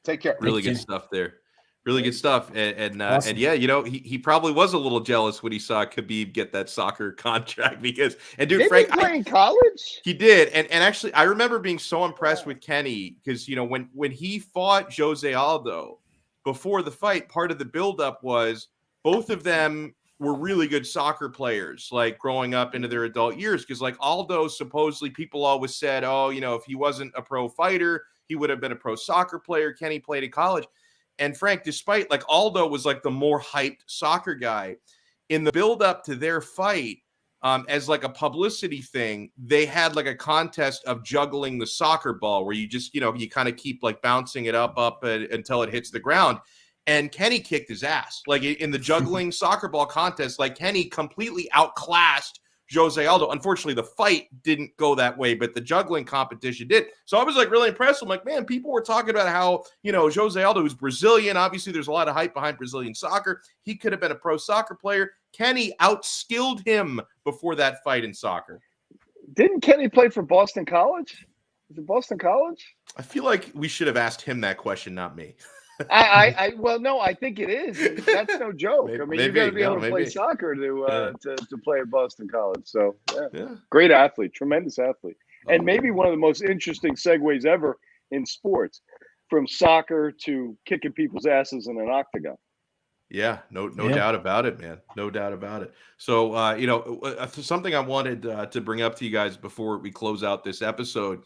Take care. Really good stuff there. Really good stuff. And yeah, you know, he probably was a little jealous when he saw Khabib get that soccer contract, because, and dude, did Frank, he play in college? He did. And actually, I remember being so impressed with Kenny, because, you know, when he fought Jose Aldo before the fight, part of the buildup was both of them were really good soccer players, like growing up into their adult years. Because like Aldo, supposedly people always said, oh, you know, if he wasn't a pro fighter, he would have been a pro soccer player. Kenny played in college. And Frank, despite like Aldo was like the more hyped soccer guy, in the build up to their fight, as like a publicity thing, they had like a contest of juggling the soccer ball where you just, you know, you kind of keep like bouncing it up until it hits the ground. And Kenny kicked his ass. Like in the juggling soccer ball contest, like Kenny completely outclassed Jose Aldo. Unfortunately, the fight didn't go that way, but the juggling competition did. So I was like really impressed. I'm like, man, people were talking about how, you know, Jose Aldo was Brazilian. Obviously, there's a lot of hype behind Brazilian soccer. He could have been a pro soccer player. Kenny outskilled him before that fight in soccer. Didn't Kenny play for Boston College? Is it Boston College? I feel like we should have asked him that question, not me. Well, no, I think it is. And that's no joke. I mean, you got to be able to play soccer to play at Boston College. So, yeah. Great athlete, tremendous athlete, and maybe one of the most interesting segues ever in sports, from soccer to kicking people's asses in an octagon. Yeah, no doubt about it, man. No doubt about it. So, you know, something I wanted to bring up to you guys before we close out this episode.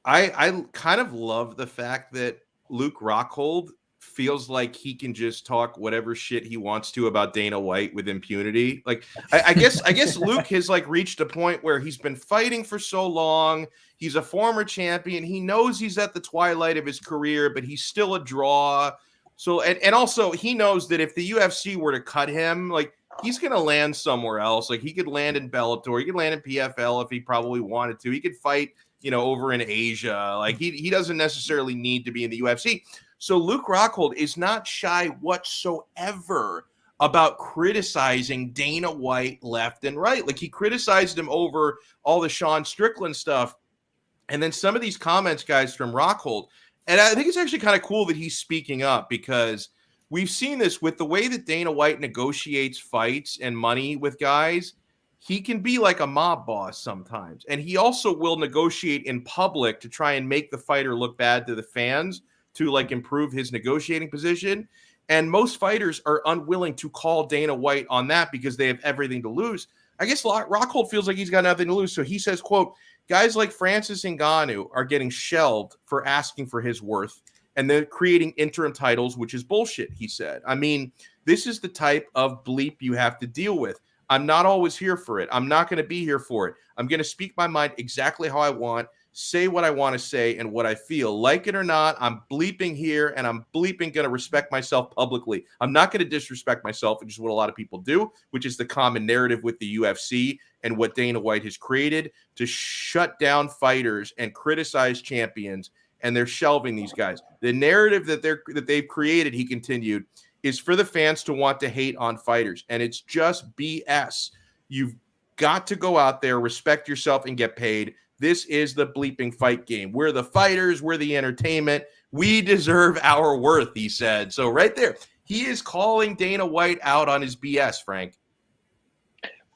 I kind of love the fact that Luke Rockhold feels like he can just talk whatever shit he wants to about Dana White with impunity. Like, I guess Luke has like reached a point where he's been fighting for so long. He's a former champion. He knows he's at the twilight of his career, but he's still a draw. So, and also he knows that if the UFC were to cut him, like he's going to land somewhere else. Like he could land in Bellator, he could land in PFL if he probably wanted to. He could fight, you know, over in Asia. Like he doesn't necessarily need to be in the UFC. So Luke Rockhold is not shy whatsoever about criticizing Dana White left and right. Like he criticized him over all the Sean Strickland stuff. And then some of these comments, guys, from Rockhold. And I think it's actually kind of cool that he's speaking up, because we've seen this with the way that Dana White negotiates fights and money with guys. He can be like a mob boss sometimes. And he also will negotiate in public to try and make the fighter look bad to the fans to like improve his negotiating position. And most fighters are unwilling to call Dana White on that because they have everything to lose. I guess Rockhold feels like he's got nothing to lose. So he says, quote, guys like Francis Ngannou are getting shelved for asking for his worth, and they're creating interim titles, which is bullshit, he said. I mean, this is the type of bleep you have to deal with. I'm not always here for it. I'm not going to be here for it. I'm going to speak my mind exactly how I want, say what I want to say and what I feel. Like it or not, I'm bleeping here, and I'm bleeping going to respect myself publicly. I'm not going to disrespect myself, which is what a lot of people do, which is the common narrative with the UFC and what Dana White has created to shut down fighters and criticize champions, and they're shelving these guys. The narrative that they've created, he continued, is for the fans to want to hate on fighters, and it's just BS. You've got to go out there, respect yourself, and get paid. This is the bleeping fight game. We're the fighters. We're the entertainment. We deserve our worth, he said. So right there, he is calling Dana White out on his BS, Frank.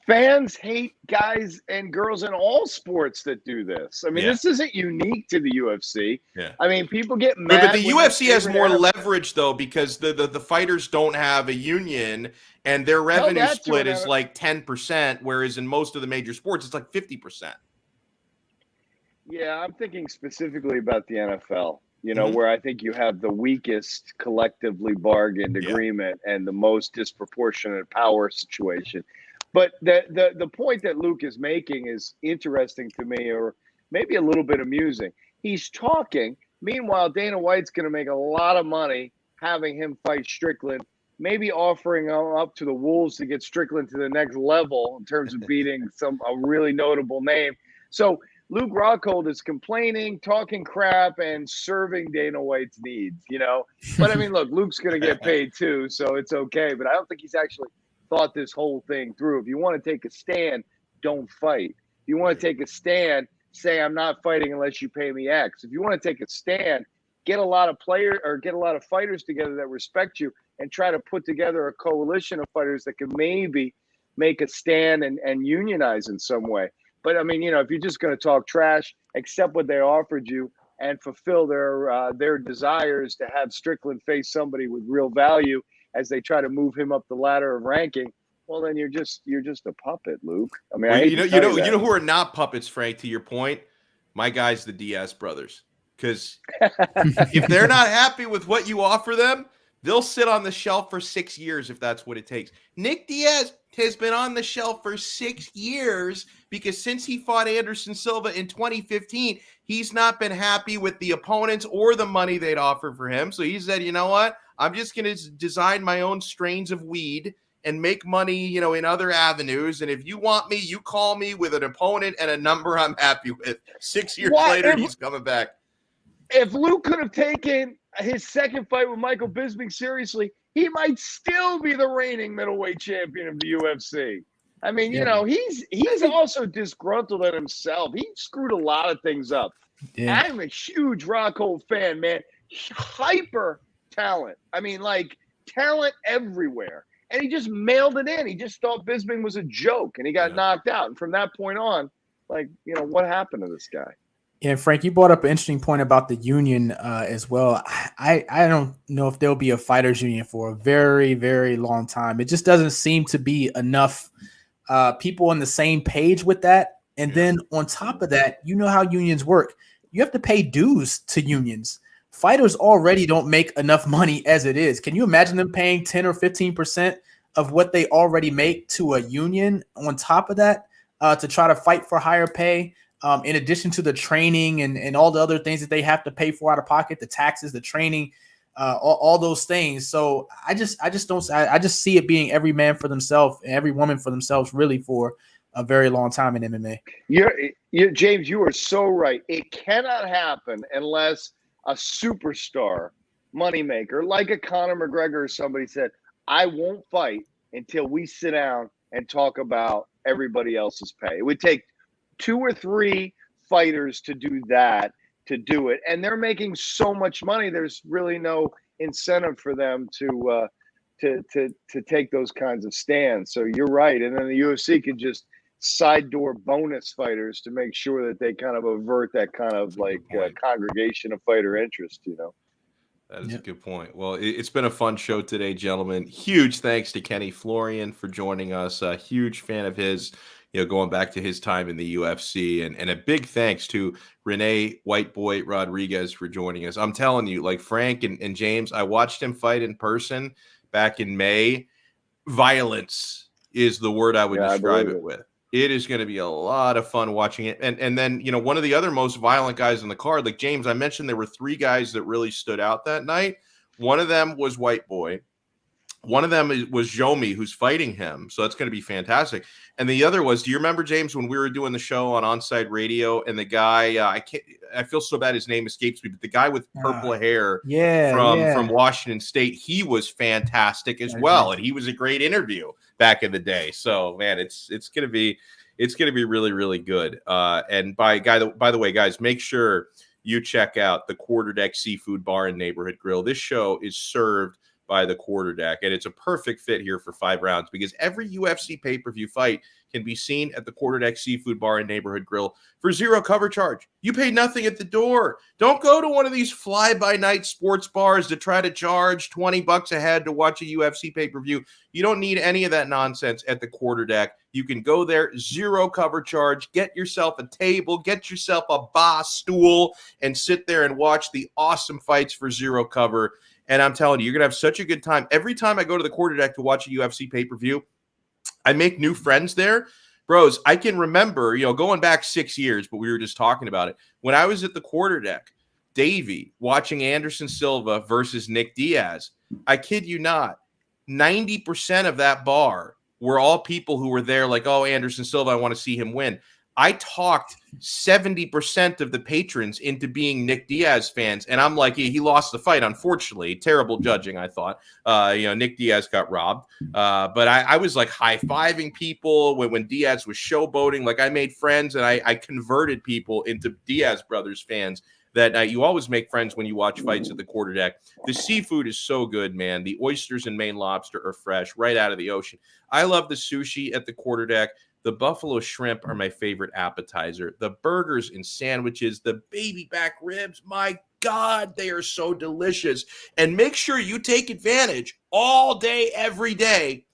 Fans hate guys and girls in all sports that do this. I mean, this isn't unique to the UFC. Yeah. I mean, people get mad. But the UFC has more leverage, though, because the fighters don't have a union, and their revenue split is like 10%, whereas in most of the major sports, it's like 50%. Yeah, I'm thinking specifically about the NFL, you know, where I think you have the weakest collectively bargained agreement and the most disproportionate power situation. But the point that Luke is making is interesting to me, or maybe a little bit amusing. He's talking. Meanwhile, Dana White's going to make a lot of money having him fight Strickland, maybe offering up to the Wolves to get Strickland to the next level in terms of beating a really notable name. So Luke Rockhold is complaining, talking crap, and serving Dana White's needs, you know. But, I mean, look, Luke's going to get paid too, so it's okay. But I don't think he's actually thought this whole thing through. If you want to take a stand, don't fight. If you want to take a stand, say I'm not fighting unless you pay me X. If you want to take a stand, get a lot of fighters together that respect you and try to put together a coalition of fighters that can maybe make a stand and unionize in some way. But I mean, you know, if you're just going to talk trash, accept what they offered you and fulfill their desires to have Strickland face somebody with real value as they try to move him up the ladder of ranking, well, then you're just a puppet, Luke. I mean, Well, I hate to tell you you that. know who are not puppets, Frank. To your point, my guys, the Diaz brothers, because if they're not happy with what you offer them, they'll sit on the shelf for 6 years if that's what it takes. Nick Diaz has been on the shelf for 6 years because since he fought Anderson Silva in 2015, he's not been happy with the opponents or the money they'd offer for him. So he said, you know what? I'm just going to design my own strains of weed and make money, you know, in other avenues. And if you want me, you call me with an opponent and a number I'm happy with. 6 years later, he's coming back. If Luke could have taken his second fight with Michael Bisping seriously, he might still be the reigning middleweight champion of the UFC. I mean, you know, he's also disgruntled at himself. He screwed a lot of things up. Yeah. I'm a huge Rockhold fan, man. Hyper talent. I mean, like, talent everywhere. And he just mailed it in. He just thought Bisping was a joke, and he got knocked out. And from that point on, like, you know, what happened to this guy? Yeah, Frank, you brought up an interesting point about the union as well. I don't know if there'll be a fighters union for a very, very long time. It just doesn't seem to be enough people on the same page with that. And then on top of that, you know how unions work. You have to pay dues to unions. Fighters already don't make enough money as it is. Can you imagine them paying 10 or 15% of what they already make to a union on top of that to try to fight for higher pay? In addition to the training and all the other things that they have to pay for out of pocket, the taxes, the training, all those things. So I just see it being every man for themselves and every woman for themselves really for a very long time in MMA. You're James, you are so right. It cannot happen unless a superstar moneymaker like a Conor McGregor or somebody said, I won't fight until we sit down and talk about everybody else's pay. It would take 2 or 3 fighters to do that, to do it. And they're making so much money. There's really no incentive for them to take those kinds of stands. So you're right. And then the UFC could just side door bonus fighters to make sure that they kind of avert that kind of like congregation of fighter interest, you know? That is a good point. Well, it's been a fun show today, gentlemen. Huge thanks to Kenny Florian for joining us. A huge fan of his, you know, going back to his time in the UFC. And a big thanks to Rene White Boy Rodriguez for joining us. I'm telling you, like Frank and James, I watched him fight in person back in May. Violence is the word I would describe it with. It is going to be a lot of fun watching it. And then, you know, one of the other most violent guys on the card, like James, I mentioned there were 3 guys that really stood out that night. One of them was White Boy. One of them was Jomi, who's fighting him. So that's going to be fantastic. And the other was, do you remember, James, when we were doing the show on Onside Radio and the guy, I feel so bad his name escapes me, but the guy with purple hair from Washington State, he was fantastic as well. And he was a great interview back in the day. So, man, it's going to be really, really good. And by the way, guys, make sure you check out the Quarterdeck Seafood Bar and Neighborhood Grill. This show is served by the Quarterdeck, and it's a perfect fit here for 5 rounds because every UFC pay-per-view fight can be seen at the Quarterdeck Seafood Bar and Neighborhood Grill for 0 cover charge. You pay nothing at the door. Don't go to one of these fly-by-night sports bars to try to charge $20 a head to watch a UFC pay-per-view. You don't need any of that nonsense at the Quarterdeck. You can go there, 0 cover charge, get yourself a table, get yourself a bar stool, and sit there and watch the awesome fights for 0 cover. And I'm telling you, you're going to have such a good time. Every time I go to the Quarterdeck to watch a UFC pay-per-view, I make new friends there. Bros, I can remember, you know, going back 6 years, but we were just talking about it. When I was at the Quarterdeck, Davey, watching Anderson Silva versus Nick Diaz, I kid you not, 90% of that bar were all people who were there like, oh, Anderson Silva, I want to see him win. I talked 70% of the patrons into being Nick Diaz fans. And I'm like, he lost the fight, unfortunately. Terrible judging, I thought. Nick Diaz got robbed. But I was like high-fiving people when Diaz was showboating. Like I made friends and I converted people into Diaz brothers fans that you always make friends when you watch fights at the Quarterdeck. The seafood is so good, man. The oysters and Maine lobster are fresh right out of the ocean. I love the sushi at the Quarterdeck. The buffalo shrimp are my favorite appetizer. The burgers and sandwiches, the baby back ribs, my God, they are so delicious. And make sure you take advantage all day, every day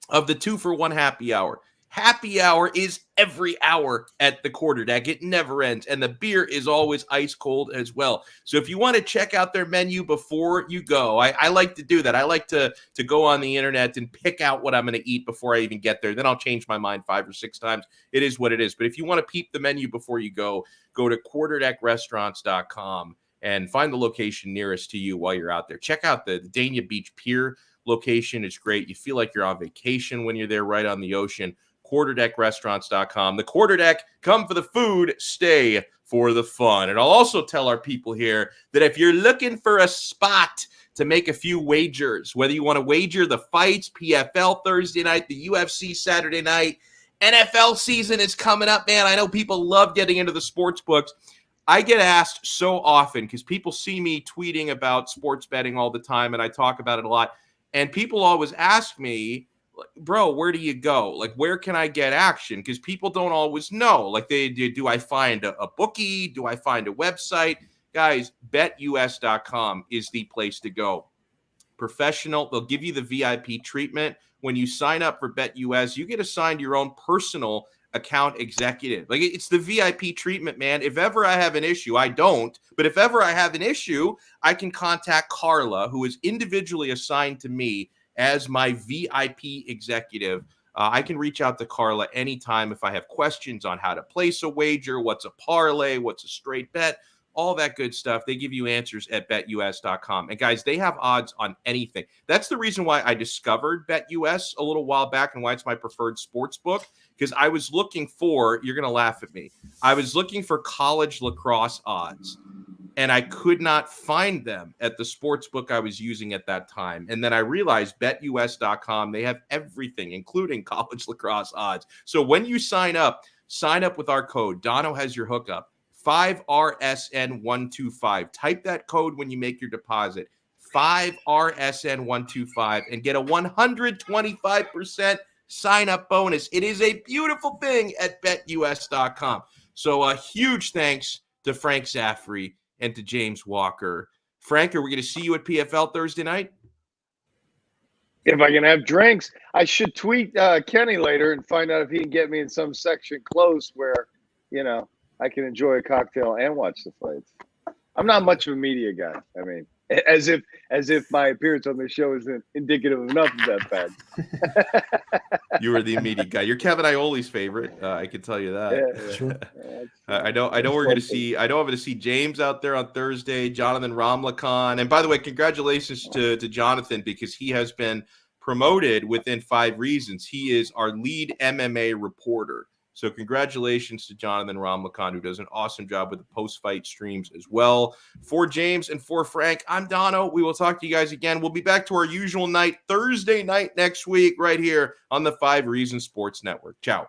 of the 2-for-1 happy hour. Happy hour is every hour at the Quarterdeck. It never ends. And the beer is always ice cold as well. So if you want to check out their menu before you go, I like to do that. I like to go on the internet and pick out what I'm going to eat before I even get there. Then I'll change my mind 5 or 6 times. It is what it is. But if you want to peep the menu before you go to quarterdeckrestaurants.com and find the location nearest to you while you're out there. Check out the Dania Beach Pier location. It's great. You feel like you're on vacation when you're there right on the ocean. quarterdeckrestaurants.com. The Quarterdeck, come for the food, stay for the fun. And I'll also tell our people here that if you're looking for a spot to make a few wagers, whether you want to wager the fights, PFL Thursday night, the UFC Saturday night, NFL season is coming up, man. I know people love getting into the sports books. I get asked so often because people see me tweeting about sports betting all the time, and I talk about it a lot. And people always ask me, bro, where do you go? Like, where can I get action? Because people don't always know. Like, do I find a bookie? Do I find a website? Guys, betus.com is the place to go. Professional. They'll give you the VIP treatment. When you sign up for BetUS, you get assigned your own personal account executive. Like, it's the VIP treatment, man. If ever I have an issue, I don't, but if ever I have an issue, I can contact Carla, who is individually assigned to me as my VIP executive. I can reach out to Carla anytime if I have questions on how to place a wager, what's a parlay, what's a straight bet, all that good stuff. They give you answers at betus.com. And guys, they have odds on anything. That's the reason why I discovered BetUS a little while back and why it's my preferred sports book, because I was looking for, you're going to laugh at me, I was looking for college lacrosse odds. And I could not find them at the sports book I was using at that time. And then I realized betus.com, they have everything, including college lacrosse odds. So when you sign up with our code. Donno has your hookup, 5RSN125. Type that code when you make your deposit, 5RSN125, and get a 125% sign-up bonus. It is a beautiful thing at betus.com. So a huge thanks to Frank Zaffere and to James Walker. Frank, are we going to see you at PFL Thursday night? If I can have drinks, I should tweet Kenny later and find out if he can get me in some section close where, I can enjoy a cocktail and watch the fights. I'm not much of a media guy. I mean, as if my appearance on this show isn't indicative enough of that fact. You were the media guy. You're Kevin Ioli's favorite. I can tell you that. Yeah. Sure. I know we're going to see. I know I'm going to see James out there on Thursday. Jonathan Ramlakan, and by the way, congratulations to Jonathan, because he has been promoted within 5 reasons. He is our lead MMA reporter. So congratulations to Jonathan Ramlakan, who does an awesome job with the post-fight streams as well. For James and for Frank, I'm Donno. We will talk to you guys again. We'll be back to our usual night, Thursday night next week, right here on the 5 Reasons Sports Network. Ciao.